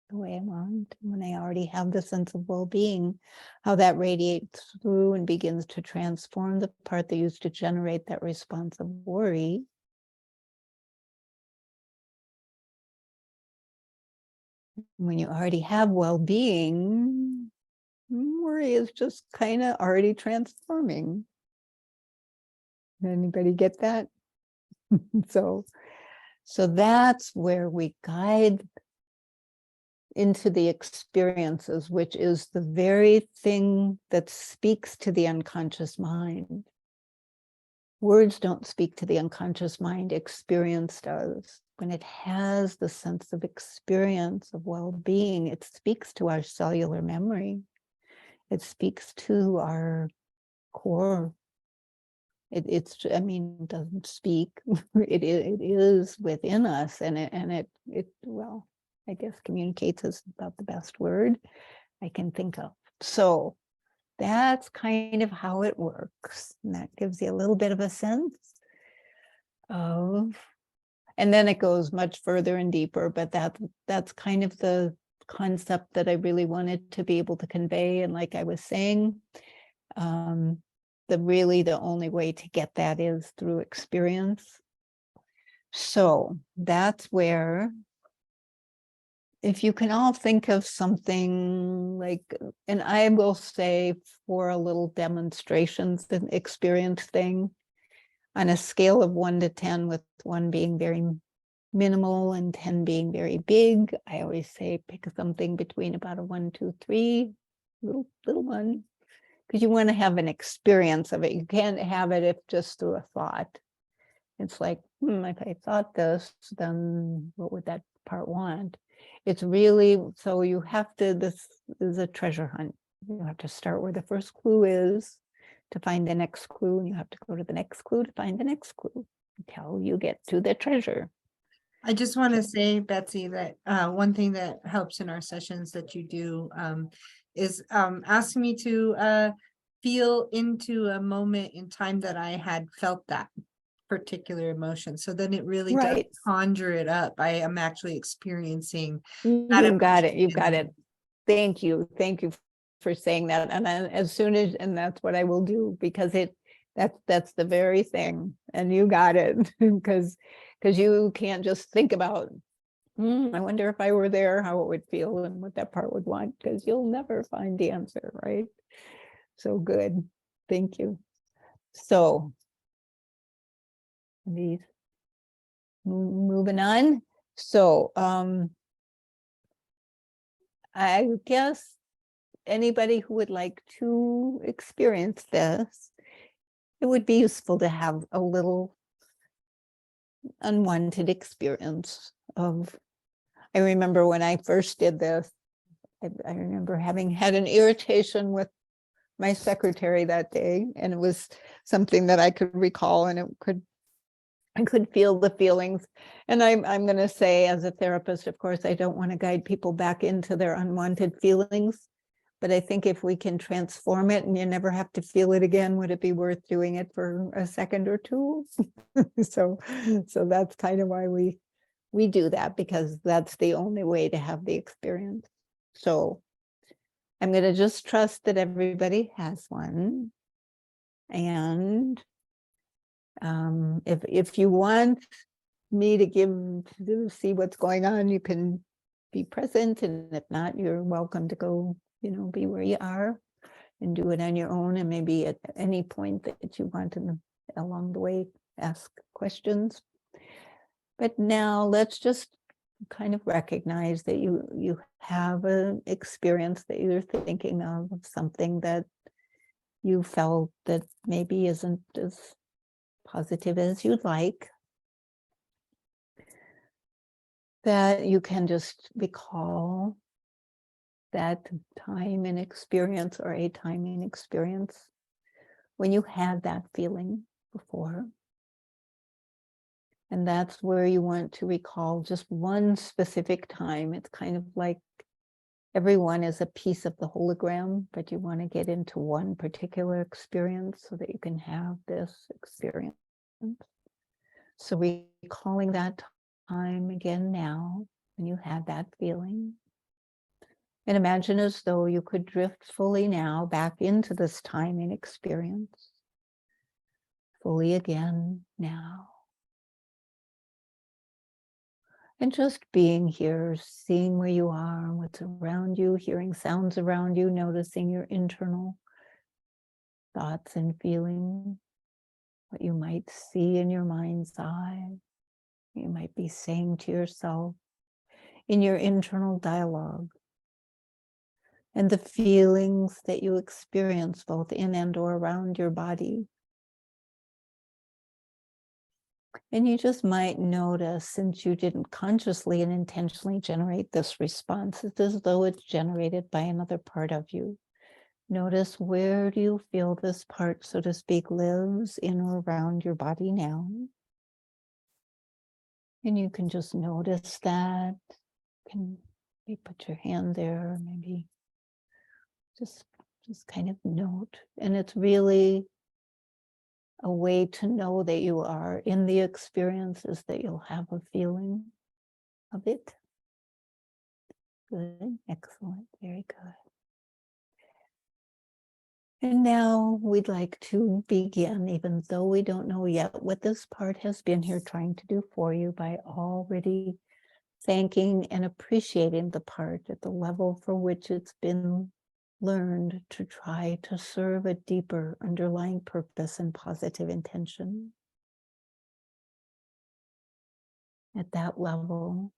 the way I want, when I already have the sense of well-being, how that radiates through and begins to transform the part that used to generate that response of worry. When you already have well-being, worry is just kind of already transforming. Anybody get that? So that's where we guide into the experiences, which is the very thing that speaks to the unconscious mind. Words don't speak to the unconscious mind, experience does. When it has the sense of experience of well-being, it speaks to our cellular memory. It speaks to our core. It doesn't speak. It is within us, and it well, I guess communicates is about the best word I can think of. So that's kind of how it works. And that gives you a little bit of a sense of, and then it goes much further and deeper, but that's kind of the concept that I really wanted to be able to convey. And like I was saying, the only way to get that is through experience. So that's where, if you can all think of something like, and I will say for a little demonstrations, the experience thing, on a scale of 1 to 10, with 1 being very minimal and 10 being very big, I always say pick something between about a 1, 2, 3, little one, because you want to have an experience of it. You can't have it if just through a thought. It's like, if I thought this, then what would that part want? It's really, so you have to, this is a treasure hunt. You have to start where the first clue is to find the next clue, and you have to go to the next clue to find the next clue until you get to the treasure. I just want to say, Betsy, that one thing that helps in our sessions that you do is ask me to feel into a moment in time that I had felt that particular emotion. So then it really does Right. conjure it up. I am actually experiencing You that got it. emotion You've in got the it. Thank you. Thank you for saying that. And then as soon as, and that's what I will do, because that's the very thing. And you got it, because you can't just think about, I wonder if I were there, how it would feel and what that part would want, because you'll never find the answer, right? So good. Thank you. So these moving on. So I guess anybody who would like to experience this, it would be useful to have a little unwanted experience of, I remember when I first did this, I remember having had an irritation with my secretary that day, and it was something that I could recall, and I could feel the feelings. And I'm going to say, as a therapist, of course, I don't want to guide people back into their unwanted feelings. But I think if we can transform it and you never have to feel it again, would it be worth doing it for a second or two? So that's kind of why we do that, because that's the only way to have the experience. So I'm going to just trust that everybody has one. And if you want me to see what's going on, you can be present, and if not, you're welcome to go, be where you are and do it on your own. And maybe at any point that you want along the way, ask questions. But now let's just kind of recognize that you have an experience that you're thinking of something that you felt that maybe isn't as positive as you'd like, that you can just recall that time and experience, or a time and experience when you had that feeling before. And that's where you want to recall just one specific time. It's kind of like everyone is a piece of the hologram, but you want to get into one particular experience so that you can have this experience. So recalling that time again now, when you had that feeling. And imagine as though you could drift fully now back into this time and experience. Fully again now. And just being here, seeing where you are, what's around you, hearing sounds around you, noticing your internal thoughts and feelings, what you might see in your mind's eye, you might be saying to yourself in your internal dialogue, and the feelings that you experience both in and or around your body. And you just might notice, since you didn't consciously and intentionally generate this response, it's as though it's generated by another part of you. Notice, where do you feel this part, so to speak, lives in or around your body now? And you can just notice that. You can maybe put your hand there, maybe just kind of note. And it's really a way to know that you are in the experience, is that you'll have a feeling of it. Good, excellent, very good. And now we'd like to begin, even though we don't know yet what this part has been here trying to do for you, by already thanking and appreciating the part at the level for which it's been learned to try to serve a deeper underlying purpose and positive intention. At that level,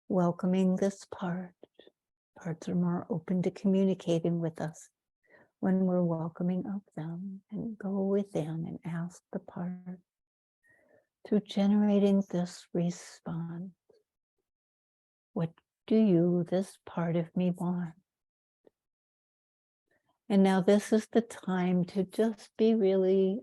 welcoming this part. Parts are more open to communicating with us when we're welcoming of them, and go within and ask the part, through generating this response, what do you, this part of me, want? And now this is the time to just be really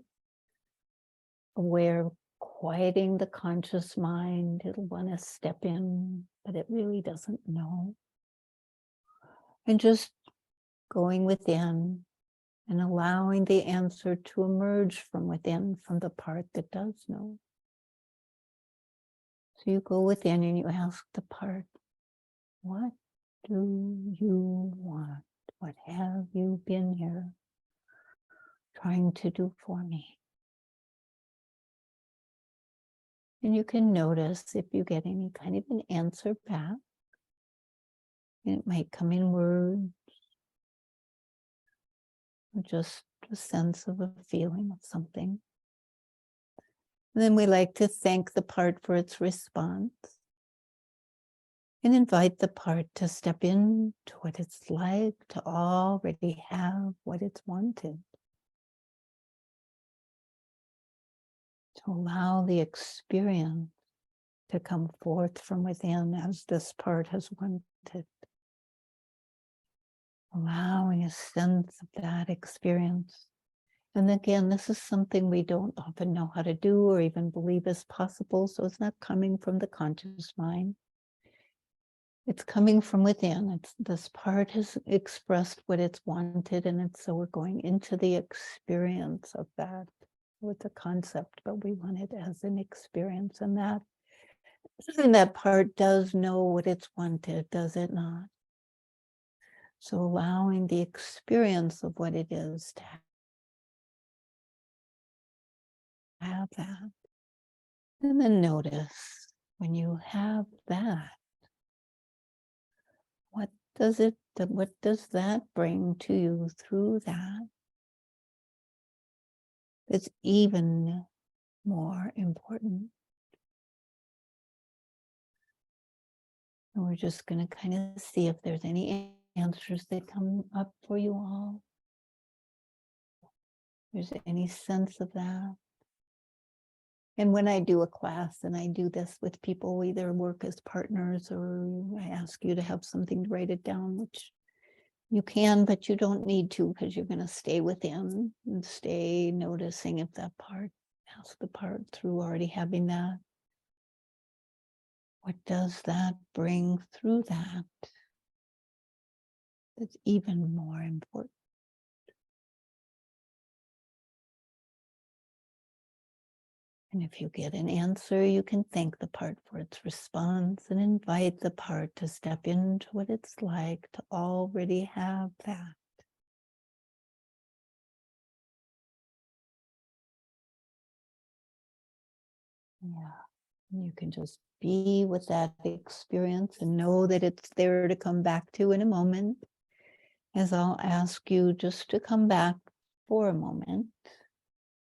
aware, quieting the conscious mind. It'll want to step in, but it really doesn't know. And just going within and allowing the answer to emerge from within, from the part that does know. So you go within and you ask the part, what do you want? What have you been here trying to do for me? And you can notice if you get any kind of an answer back. It might come in words, or just a sense of a feeling of something. And then we like to thank the part for its response, and invite the part to step into what it's like to already have what it's wanted. To allow the experience to come forth from within as this part has wanted. Allowing a sense of that experience. And again, this is something we don't often know how to do or even believe is possible. So it's not coming from the conscious mind. It's coming from within. This part has expressed what it's wanted, and so we're going into the experience of that with a concept, but we want it as an experience, and that part does know what it's wanted, does it not? So allowing the experience of what it is to have that. And then notice when you have that, what does that bring to you through that? It's even more important. And we're just going to kind of see if there's any answers that come up for you all. If there's any sense of that. And when I do a class, and I do this with people, we either work as partners or I ask you to have something to write it down, which you can, but you don't need to, because you're going to stay within and stay noticing if that part, ask the part through already having that. What does that bring through that? That's even more important. And if you get an answer, you can thank the part for its response and invite the part to step into what it's like to already have that. Yeah, you can just be with that experience and know that it's there to come back to in a moment, as I'll ask you just to come back for a moment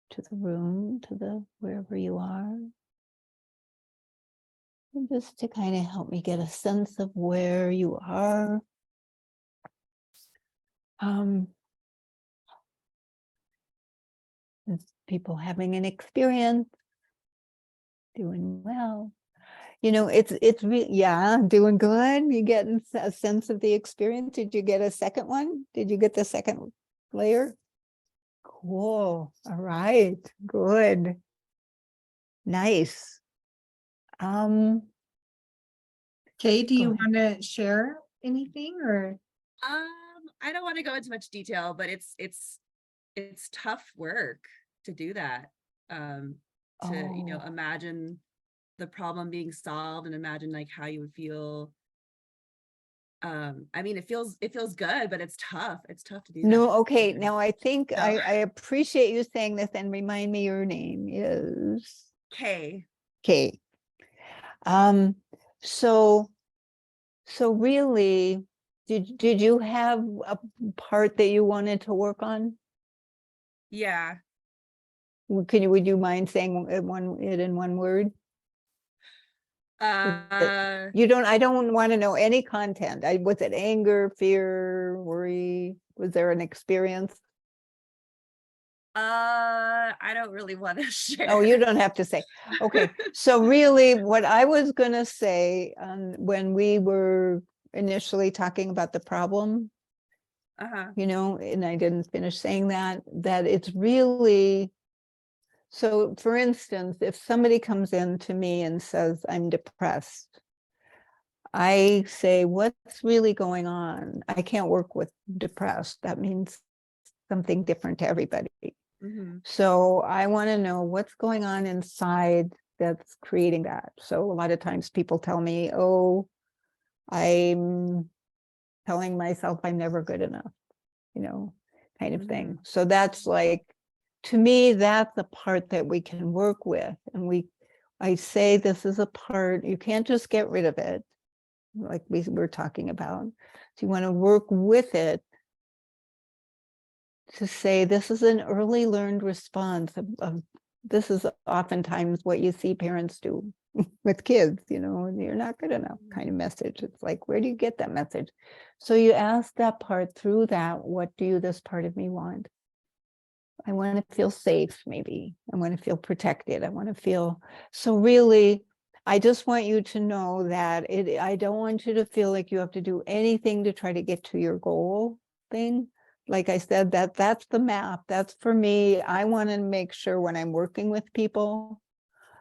to the room, to the wherever you are. And just to kind of help me get a sense of where you are. Is people having an experience, doing well. You know, it's really, yeah, doing good. You getting a sense of the experience. Did you get a second one? Did you get the second layer? Cool. All right. Good. Nice. Kay, do Go you ahead. want to share anything or? I don't want to go into much detail, but it's tough work to do that. To imagine the problem being solved and imagine like how you would feel. I mean, it feels good, but it's tough. It's tough to do that. No, okay. Now I think So- I appreciate you saying this, and remind me your name is Okay. Kay. So really, did you have a part that you wanted to work on? Yeah. Would you mind saying it in one word? I don't want to know any content. Was it anger, fear, worry? Was there an experience? I don't really want to share. Oh, you don't have to say. Okay. So really what I was going to say when we were initially talking about the problem, and I didn't finish saying that it's really, so for instance, if somebody comes in to me and says, I'm depressed, I say, what's really going on? I can't work with depressed. That means something different to everybody. So I want to know what's going on inside that's creating that. So a lot of times people tell me, oh, I'm telling myself I'm never good enough, kind of thing. So that's like, to me, that's the part that we can work with. And I say, this is a part, you can't just get rid of it, like we were talking about. So you want to work with it to say, this is an early learned response of this is oftentimes what you see parents do with kids, you're not good enough kind of message. It's like, where do you get that message? So you ask that part through that, what do this part of me want? I want to feel safe, maybe. I want to feel protected. I want to feel, so really, I just want you to know that I don't want you to feel like you have to do anything to try to get to your goal thing. Like I said, that's the map. That's for me. I want to make sure when I'm working with people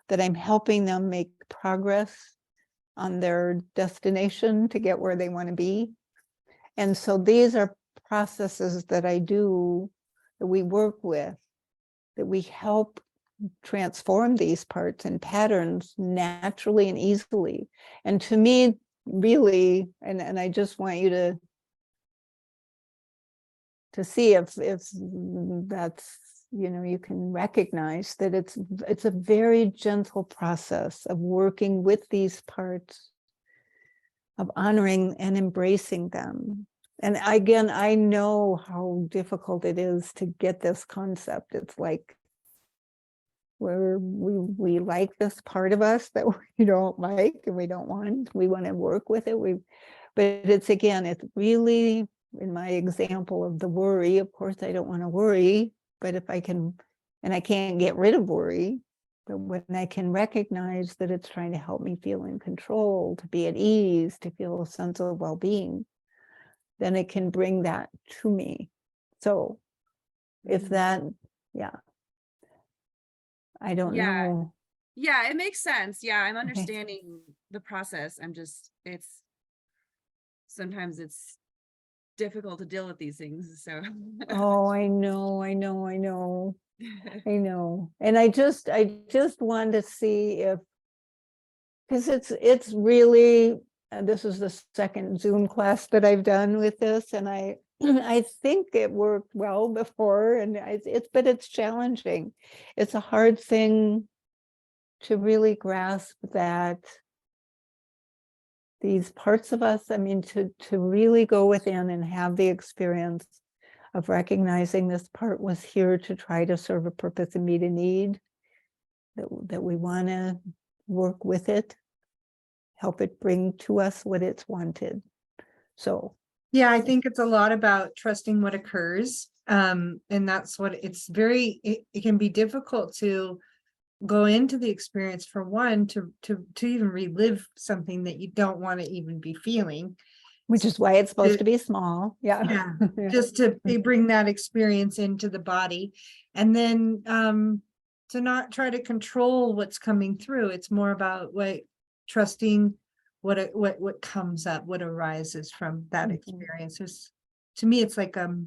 that I'm helping them make progress on their destination to get where they want to be. And so these are processes that I do, that we work with, that we help transform these parts and patterns naturally and easily. And to me, really, and I just want you to see if that's, you can recognize that it's a very gentle process of working with these parts, of honoring and embracing them. And again, I know how difficult it is to get this concept. It's like, where we like this part of us that we don't like and we want to work with it. But it's really, in my example of the worry, of course I don't want to worry, but if I can, and I can't get rid of worry, but when I can recognize that it's trying to help me feel in control, to be at ease, to feel a sense of well-being, then it can bring that to me. So if that, I don't know. Yeah, it makes sense. Yeah, I'm understanding the process. Sometimes it's difficult to deal with these things. So Oh, I know. I know. And I just want to see if, because it's really, this is the second Zoom class that I've done with this, and I I think it worked well before, and but it's challenging. It's a hard thing to really grasp that these parts of us, I mean, to really go within and have the experience of recognizing this part was here to try to serve a purpose and meet a need, that we want to work with it, help it bring to us what it's wanted. So Yeah, I think it's a lot about trusting what occurs. And that's what it's it can be difficult to go into the experience, for one, to even relive something that you don't want to even be feeling. which is why it's supposed to be small. Yeah. Yeah, Yeah. just to bring that experience into the body. And then to not try to control what's coming through. It's more about trusting what comes up, what arises from that experience. To me, it's like a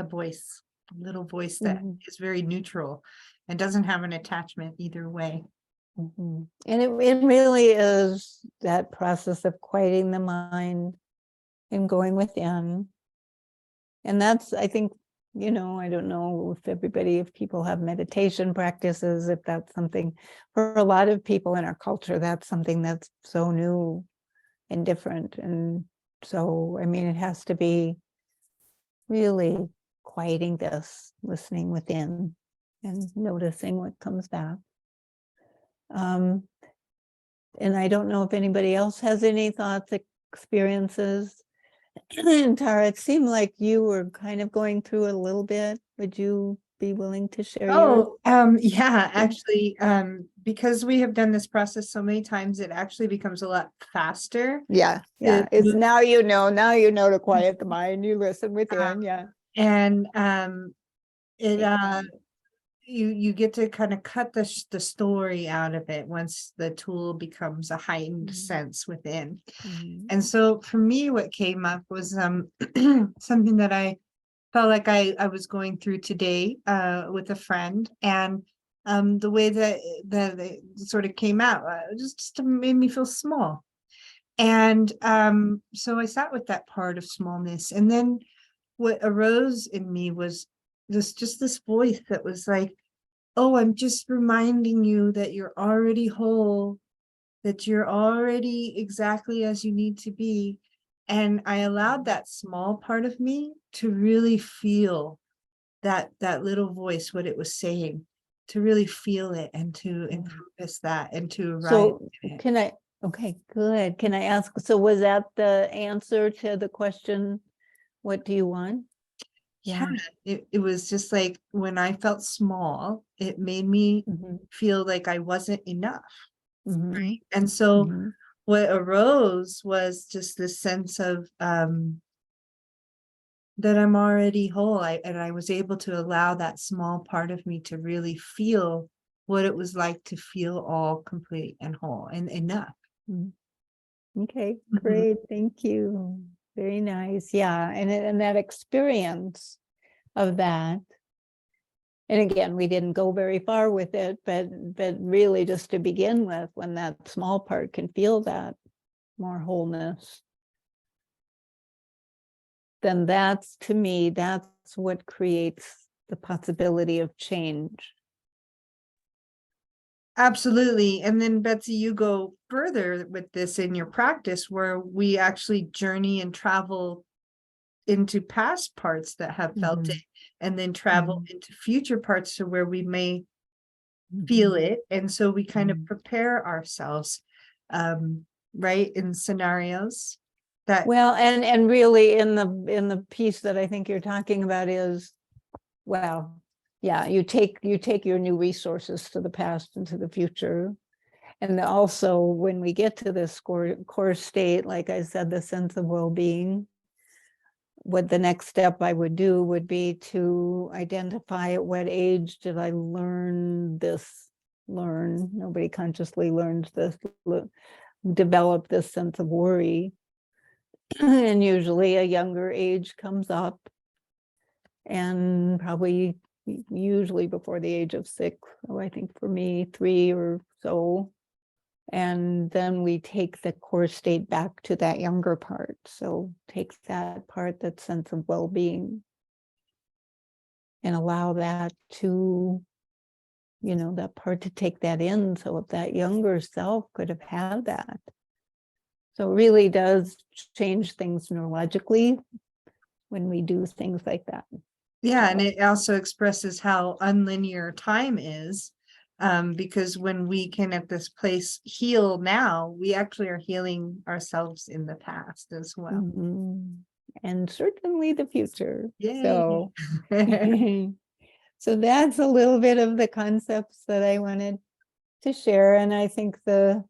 voice, a little voice that is very neutral and doesn't have an attachment either way. And it really is that process of quieting the mind and going within. And that's, I think, I don't know if people have meditation practices, if that's something for a lot of people in our culture, that's something that's so new and different. And so, I mean, it has to be really quieting this, listening within and noticing what comes back. And I don't know if anybody else has any thoughts, experiences. And Tara, it seemed like you were kind of going through it a little bit. Would you be willing to share your? Yeah, actually, because we have done this process so many times, it actually becomes a lot faster. Yeah. It's now to quiet the mind, you listen within, yeah. And you get to kind of cut the story out of it once the tool becomes a heightened sense within. And so for me, what came up was something that I felt like I was going through today with a friend, and the way that it sort of came out just made me feel small. And so I sat with that part of smallness, and then what arose in me was this voice that was like, oh, I'm just reminding you that you're already whole, that you're already exactly as you need to be. And I allowed that small part of me to really feel that little voice, what it was saying, to really feel it and to encompass that and to arrive. So okay, good. Can I ask, so was that the answer to the question, what do you want? Yeah, it was just like when I felt small, it made me feel like I wasn't enough. Right. And so what arose was just this sense of that I'm already whole. And I was able to allow that small part of me to really feel what it was like to feel all complete and whole and enough. Okay, great. Thank you. Very nice. Yeah. And that experience of that. And again, we didn't go very far with it, but really just to begin with, when that small part can feel that more wholeness, then that's, to me, that's what creates the possibility of change. Absolutely. And then Betsy, you go further with this in your practice, where we actually journey and travel into past parts that have felt it, and then travel into future parts to where we may feel it. And so we kind of prepare ourselves, right, in scenarios that, well, and really in the piece that I think you're talking about is, well, yeah, you take your new resources to the past and to the future. And also when we get to this core state, like I said, the sense of well-being, what the next step I would do would be to identify at what age did I learn. Nobody consciously learns this, develop this sense of worry. And usually a younger age comes up, and probably usually before the age of 6. So I think for me, 3 or so. And then we take the core state back to that younger part. So take that part, that sense of well-being, and allow that to, that part to take that in. So if that younger self could have had that. So it really does change things neurologically when we do things like that. Yeah, and it also expresses how unlinear time is. Because when we can at this place heal now, we actually are healing ourselves in the past as well. Mhm. And certainly the future. Yay. So, so that's a little bit of the concepts that I wanted to share. And I think to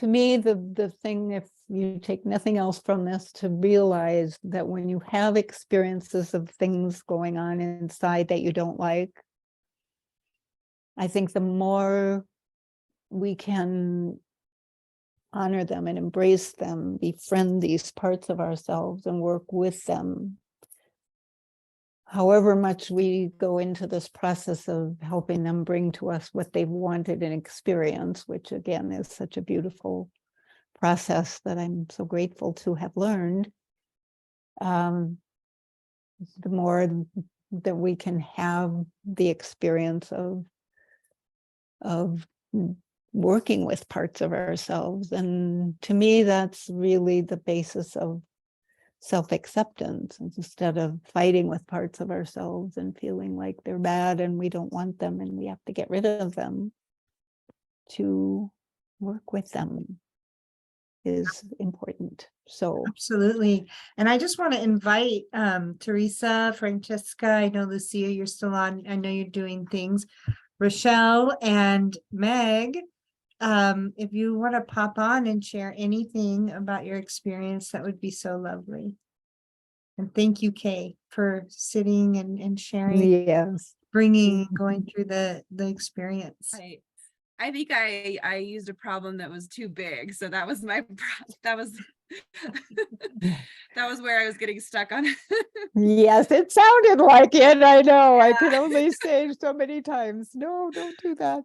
me, the thing, if you take nothing else from this, to realize that when you have experiences of things going on inside that you don't like, I think the more we can honor them and embrace them, befriend these parts of ourselves and work with them. However much we go into this process of helping them bring to us what they've wanted and experienced, which again is such a beautiful process that I'm so grateful to have learned. The more that we can have the experience of working with parts of ourselves. And to me, that's really the basis of self-acceptance, instead of fighting with parts of ourselves and feeling like they're bad and we don't want them and we have to get rid of them. To work with them is important. So Absolutely. And I just want to invite Teresa, Francesca, I know Lucia, you're still on. I know you're doing things. Rochelle and Meg, if you want to pop on and share anything about your experience, that would be so lovely. And thank you, Kay, for sitting and sharing, yes, bringing, going through the experience. I think I used a problem that was too big, so that was that was that was where I was getting stuck on. yes, it sounded like it. I know. I could only say so many times, no, don't do that.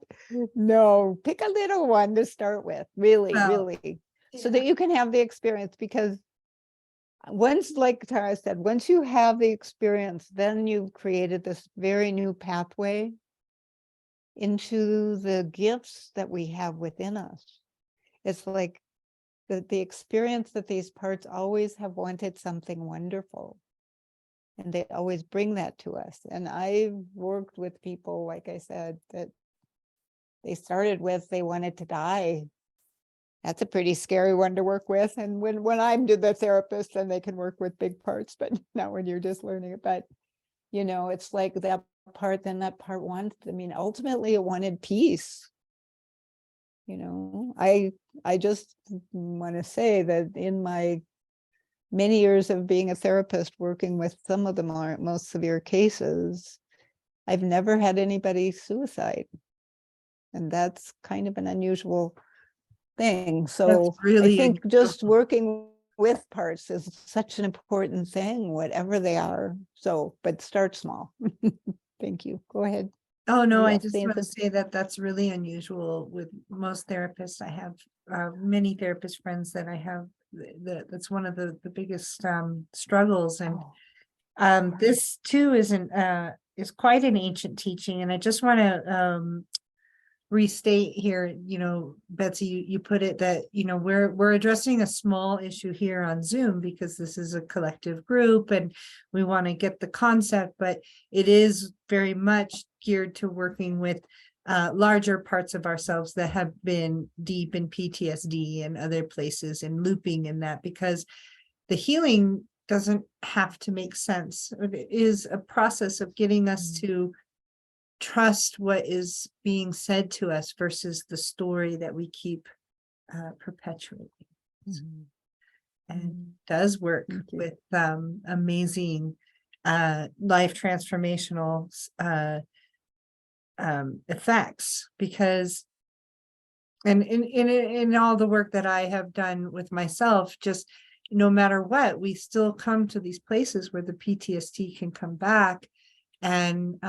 No, pick a little one to start with, really, Well, really, so that you can have the experience. Because once, like Tara said, once you have the experience, then you've created this very new pathway into the gifts that we have within us. It's like the experience that these parts always have wanted something wonderful. And they always bring that to us. And I've worked with people, like I said, that they started with, they wanted to die. That's a pretty scary one to work with. And when I'm the therapist, then they can work with big parts, but not when you're just learning it. But, it's like that part, then that part wants, ultimately it wanted peace. I just want to say that in my many years of being a therapist, working with some of the most severe cases, I've never had anybody suicide. And that's kind of an unusual thing. So really I think just working with parts is such an important thing, whatever they are. So, but start small. Thank you. Go ahead. Oh, no, I Yes, just the want to answer- say that that's really unusual with most therapists. I have many therapist friends that I have, that's one of the biggest struggles. And Oh, this too is quite an ancient teaching. And I just want to restate here, Betsy, you put it that, we're addressing a small issue here on Zoom because this is a collective group and we want to get the concept, but it is very much geared to working with larger parts of ourselves that have been deep in PTSD and other places and looping in that, because the healing doesn't have to make sense. It is a process of getting us to trust what is being said to us versus the story that we keep perpetuating. And does work with amazing life transformational effects, because and in all the work that I have done with myself, just no matter what, we still come to these places where the PTSD can come back. And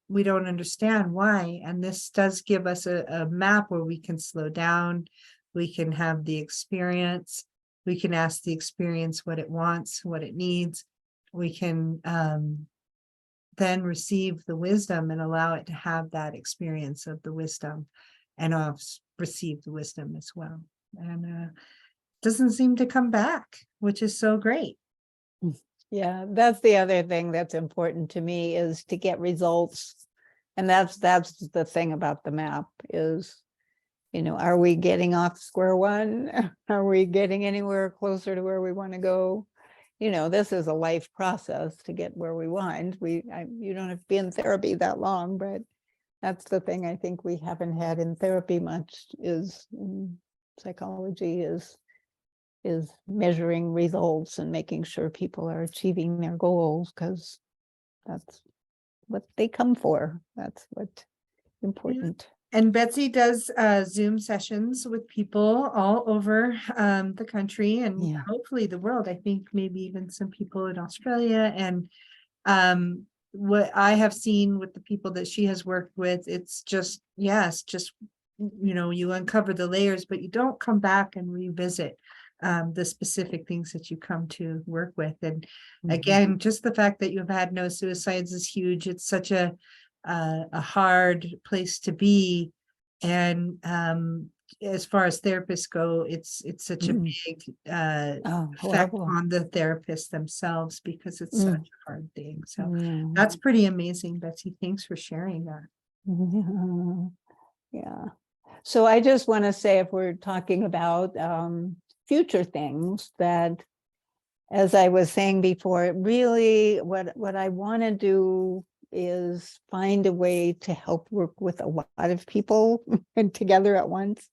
we don't understand why. And this does give us a map where we can slow down, we can have the experience, we can ask the experience what it wants, what it needs. We can then receive the wisdom and allow it to have that experience of the wisdom, and receive the wisdom as well. And doesn't seem to come back, which is so great. Yeah, that's the other thing that's important to me, is to get results. And that's the thing about the map is, are we getting off square one? Are we getting anywhere closer to where we want to go? This is a life process to get where we want. You don't have to be in therapy that long, but that's the thing I think we haven't had in therapy much, is in psychology, is measuring results and making sure people are achieving their goals, because that's what they come for. That's what's important. And Betsy does Zoom sessions with people all over the country and Yeah. hopefully the world. I think maybe even some people in Australia. And what I have seen with the people that she has worked with, it's just, yes, just, you uncover the layers, but you don't come back and revisit the specific things that you come to work with. And again, just the fact that you've had no suicides is huge. It's such a hard place to be. And as far as therapists go, it's such a big effect horrible. on the therapists themselves, because it's such a hard thing. So Yeah. that's pretty amazing, Betsy. Thanks for sharing that. Yeah. So I just want to say, if we're talking about future things, that, as I was saying before, really what I want to do is find a way to help work with a lot of people and together at once.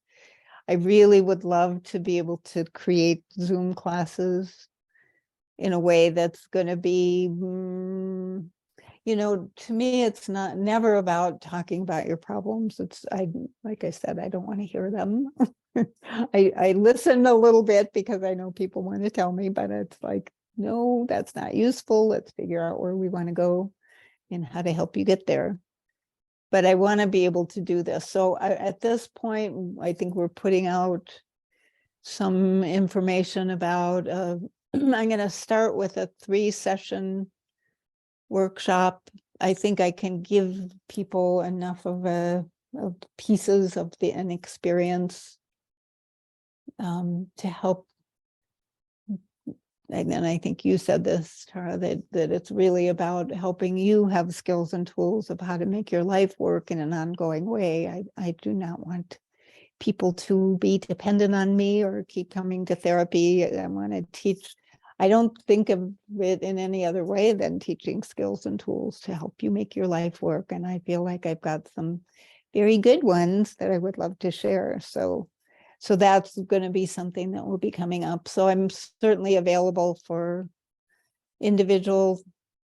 I really would love to be able to create Zoom classes in a way that's going to be, to me, it's never about talking about your problems. Like I said, I don't want to hear them. I listen a little bit because I know people want to tell me, but it's like, no, that's not useful. Let's figure out where we want to go and how to help you get there. But I want to be able to do this. So at this point, I think we're putting out some information about, I'm going to start with a 3-session workshop. I think I can give people enough of pieces of an experience to help. And then I think you said this, Tara, that it's really about helping you have skills and tools of how to make your life work in an ongoing way. I do not want people to be dependent on me or keep coming to therapy. I want to teach. I don't think of it in any other way than teaching skills and tools to help you make your life work. And I feel like I've got some very good ones that I would love to share. So that's going to be something that will be coming up. So I'm certainly available for individual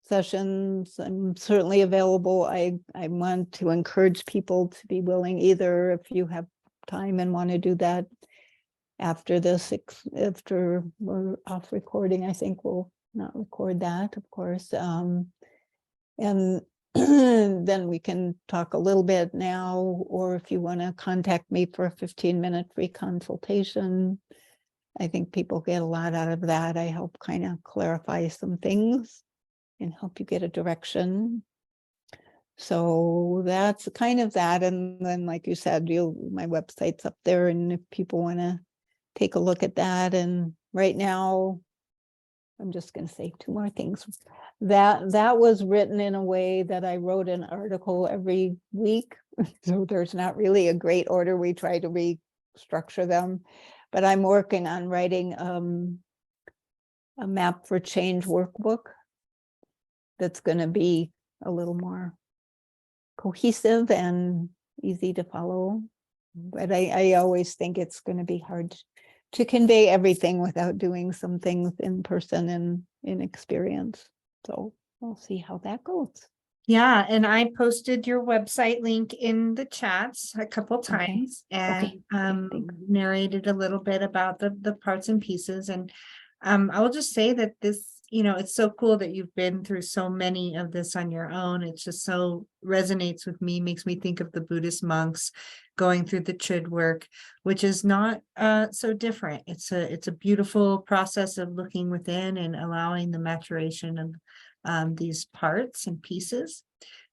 sessions. I'm certainly available. I want to encourage people to be willing, either if you have time and want to do that after this, after we're off recording, I think we'll not record that, of course. And then we can talk a little bit now, or if you want to contact me for a 15-minute free consultation. I think people get a lot out of that. I help kind of clarify some things and help you get a direction. So that's kind of that. And then, like you said, my website's up there, and if people want to take a look at that. And right now, I'm just going to say 2 more things. That was written in a way that I wrote an article every week. So there's not really a great order. We try to restructure them, but I'm working on writing a map for change workbook that's going to be a little more cohesive and easy to follow. But I always think it's going to be hard to convey everything without doing some things in person and in experience. So we'll see how that goes. Yeah, and I posted your website link in the chats a couple times, and narrated a little bit about the parts and pieces. And I will just say that this it's so cool that you've been through so many of this on your own. It's just so resonates with me, makes me think of the Buddhist monks going through the chud work, which is not so different. It's a beautiful process of looking within and allowing the maturation of these parts and pieces.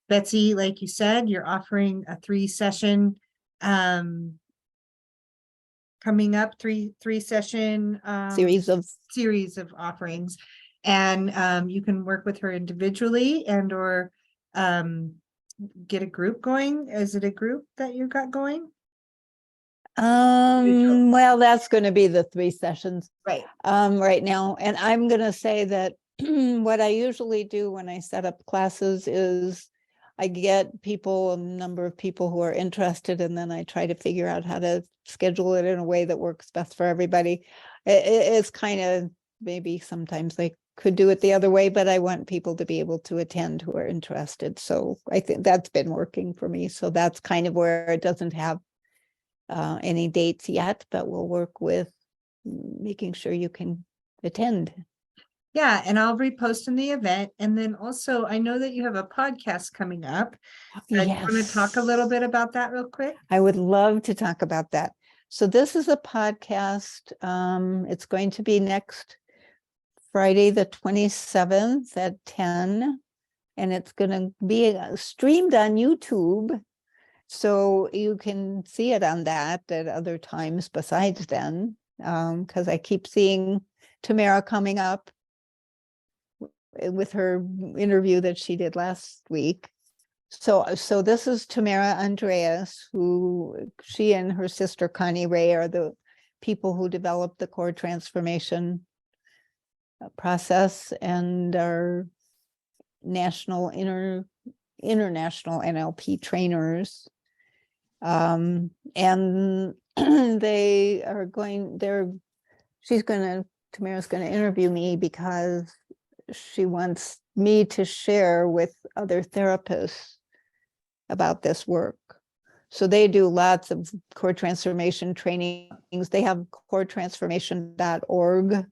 Betsy, like you said, you're offering a 3-session coming up, three session series of offerings, and you can work with her individually and or get a group going. Is it a group that you got going? Well, that's going to be the 3 sessions Right. right now. And I'm going to say that what I usually do when I set up classes is I get people, a number of people who are interested, and then I try to figure out how to schedule it in a way that works best for everybody. It's kind of, maybe sometimes I could do it the other way, but I want people to be able to attend who are interested. So I think that's been working for me. So that's kind of where it doesn't have any dates yet, but we'll work with making sure you can attend. Yeah, and I'll repost in the event. And then also, I know that you have a podcast coming up. You want to talk a little bit about that real quick? I would love to talk about that. So this is a podcast. It's going to be next Friday, the 27th at 10, and it's going to be streamed on YouTube. So you can see it on that at other times besides then, because I keep seeing Tamara coming up with her interview that she did last week. So this is Tamara Andreas, who she and her sister Connie Ray are the people who developed the core transformation process and are international NLP trainers. And Tamara's going to interview me because she wants me to share with other therapists about this work. So they do lots of core transformation trainings. They have coretransformation.org.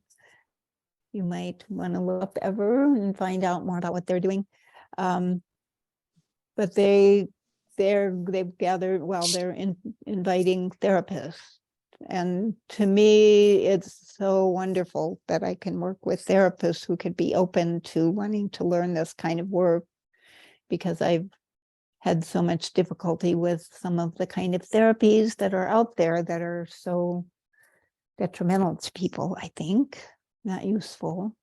You might want to look up ever and find out more about what they're doing. But they've gathered, they're inviting therapists. And to me, it's so wonderful that I can work with therapists who could be open to wanting to learn this kind of work, because I've had so much difficulty with some of the kind of therapies that are out there that are so detrimental to people, I think, not useful.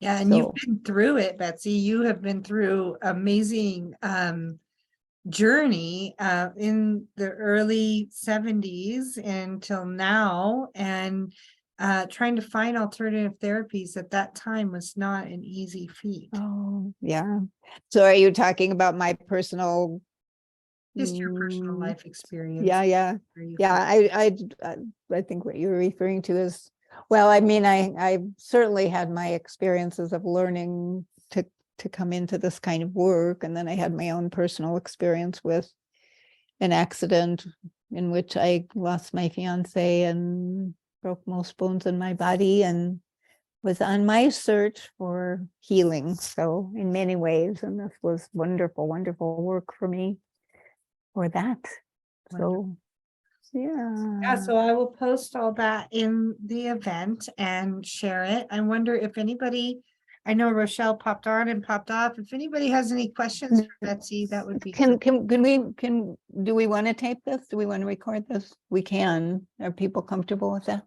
Yeah, and you've been through it, Betsy. You have been through amazing journey in the early 70s until now, and trying to find alternative therapies at that time was not an easy feat. Oh, yeah. So are you talking about my personal, just your personal life experience? Yeah. I think what you're referring to is, well, I mean, I certainly had my experiences of learning to come into this kind of work. And then I had my own personal experience with an accident in which I lost my fiance and broke most bones in my body and was on my search for healing. So in many ways, and this was wonderful, wonderful work for me for that. Wonderful. So yeah, so I will post all that in the event and share it. I wonder if anybody, I know Rochelle popped on and popped off. If anybody has any questions for Betsy, that would be do we want to tape this? Do we want to record this? We can. Are people comfortable with that?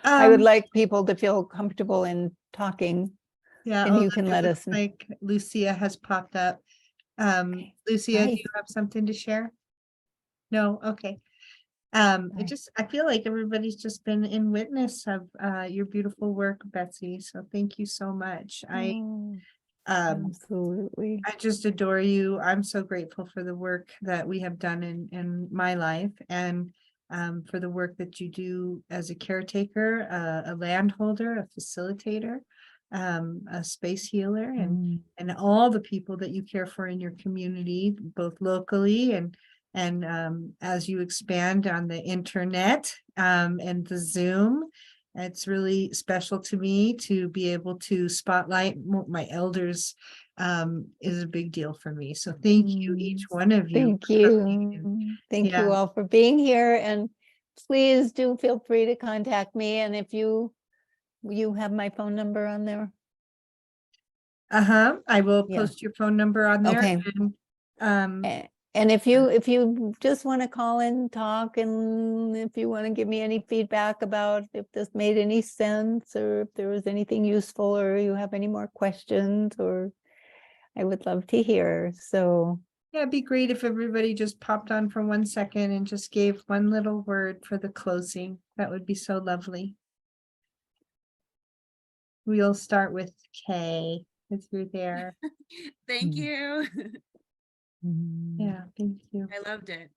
I would like people to feel comfortable in talking. Yeah, and you can let us know. Like Lucia has popped up. Lucia, do you have something to share? No, okay. I feel like everybody's just been in witness of your beautiful work, Betsy. So thank you so much. Absolutely. I just adore you. I'm so grateful for the work that we have done in my life, and for the work that you do as a caretaker, a landholder, a facilitator, a space healer, and all the people that you care for in your community, both locally and as you expand on the internet and the Zoom It's really special to me to be able to spotlight my elders, is a big deal for me. So thank you, each one of you. Thank for coming in. you. Thank Yeah. you all for being here, and please do feel free to contact me. And if you have my phone number on there. I will Yeah. post your phone number on there. Okay. And, And if you just want to call and talk, and if you want to give me any feedback about if this made any sense, or if there was anything useful, or you have any more questions, or I would love to hear. So yeah, it'd be great if everybody just popped on for 1 second and just gave one little word for the closing. That would be so lovely. We'll start with Kay, if you're there. Thank you. Yeah, thank you. I loved it.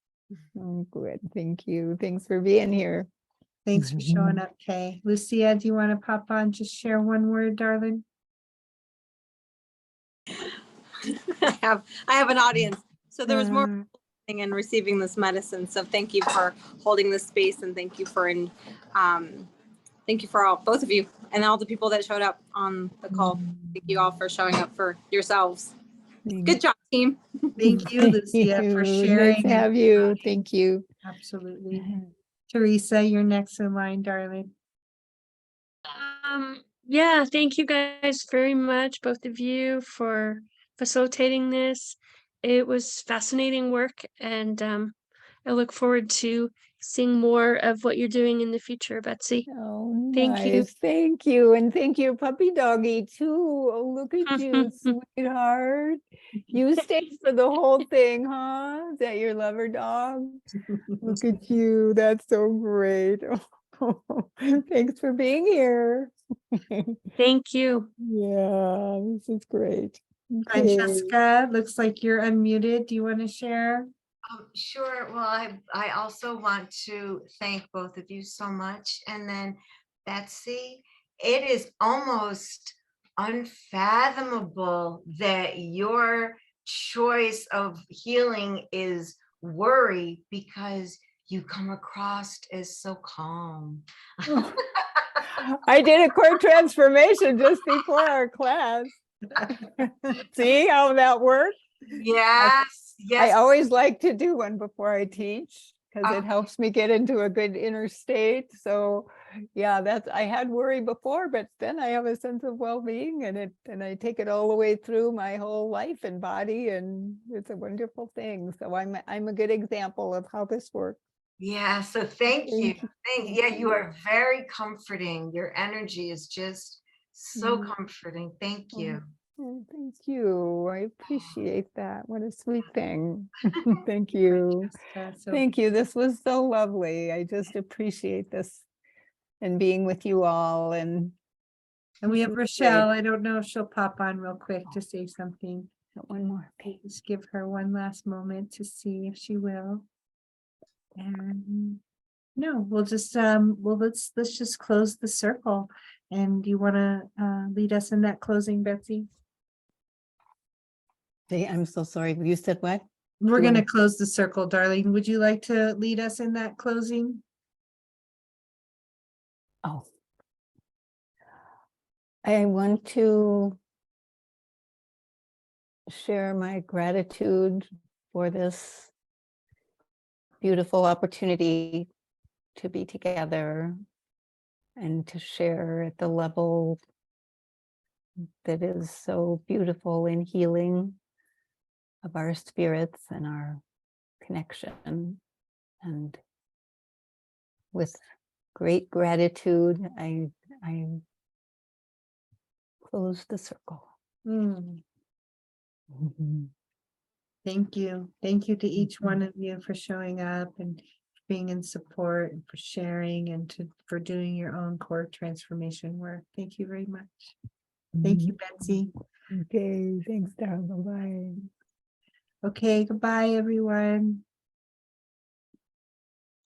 good. Thank you. Thanks for being here. Thanks for showing up, Kay. Lucia, do you want to pop on? Just share one word, darling. I have an audience. So there was more Uh, and receiving this medicine. So thank you for holding this space, and thank you for both of you and all the people that showed up on the call. Thank you all for showing up for yourselves. Good job, team. Thank you, Lucia, for sharing. Nice to have you. Thank you. Absolutely. Teresa, you're next in line, darling. Yeah, thank you guys very much, both of you, for facilitating this. It was fascinating work, and I look forward to seeing more of what you're doing in the future, Betsy. Oh, Thank you. nice. Thank you. And thank you, puppy doggy, too. Oh, look at you, sweetheart. You stayed for the whole thing, huh? Is that your lover dog? Look at you. That's so great. Thanks for being here. Thank you. Yeah, this is great. Okay. Francesca, looks like you're unmuted. Do you want to share? Sure. Well, I also want to thank both of you so much. And then Betsy, it is almost unfathomable that your choice of healing is worry, because you come across as so calm. I did a core transformation just before our class. See how that worked? Yes, I yes. always like to do one before I teach, because it Okay. helps me get into a good inner state. So yeah, I had worry before, but then I have a sense of well-being, and I take it all the way through my whole life and body, and it's a wonderful thing. So I'm a good example of how this works. Yeah, so thank you. Thank Yeah, you are very comforting. Your energy is just so comforting. Thank you. Oh, thank you. I appreciate that. What a sweet thing. Thank you. Francesca, so Thank you. This was so lovely. I just appreciate this and being with you all. And we have this is Rochelle. great. I don't know if she'll pop on real quick to say something. Got one more page. Just give her one last moment to see if she will. And no, we'll just let's just close the circle. And do you want to lead us in that closing, Betsy? I'm so sorry. You said what? We're You going to wanna- close the circle, darling. Would you like to lead us in that closing? Oh. I want to share my gratitude for this beautiful opportunity to be together and to share at the level that is so beautiful and healing of our spirits and our connection. And with great gratitude, I close the circle. Mm, thank you. Thank you to each one of you for showing up and being in support and for sharing and for doing your own core transformation work. Thank you very much. Thank you, Betsy. Okay, thanks, Tara. Bye-bye. Okay, goodbye, everyone.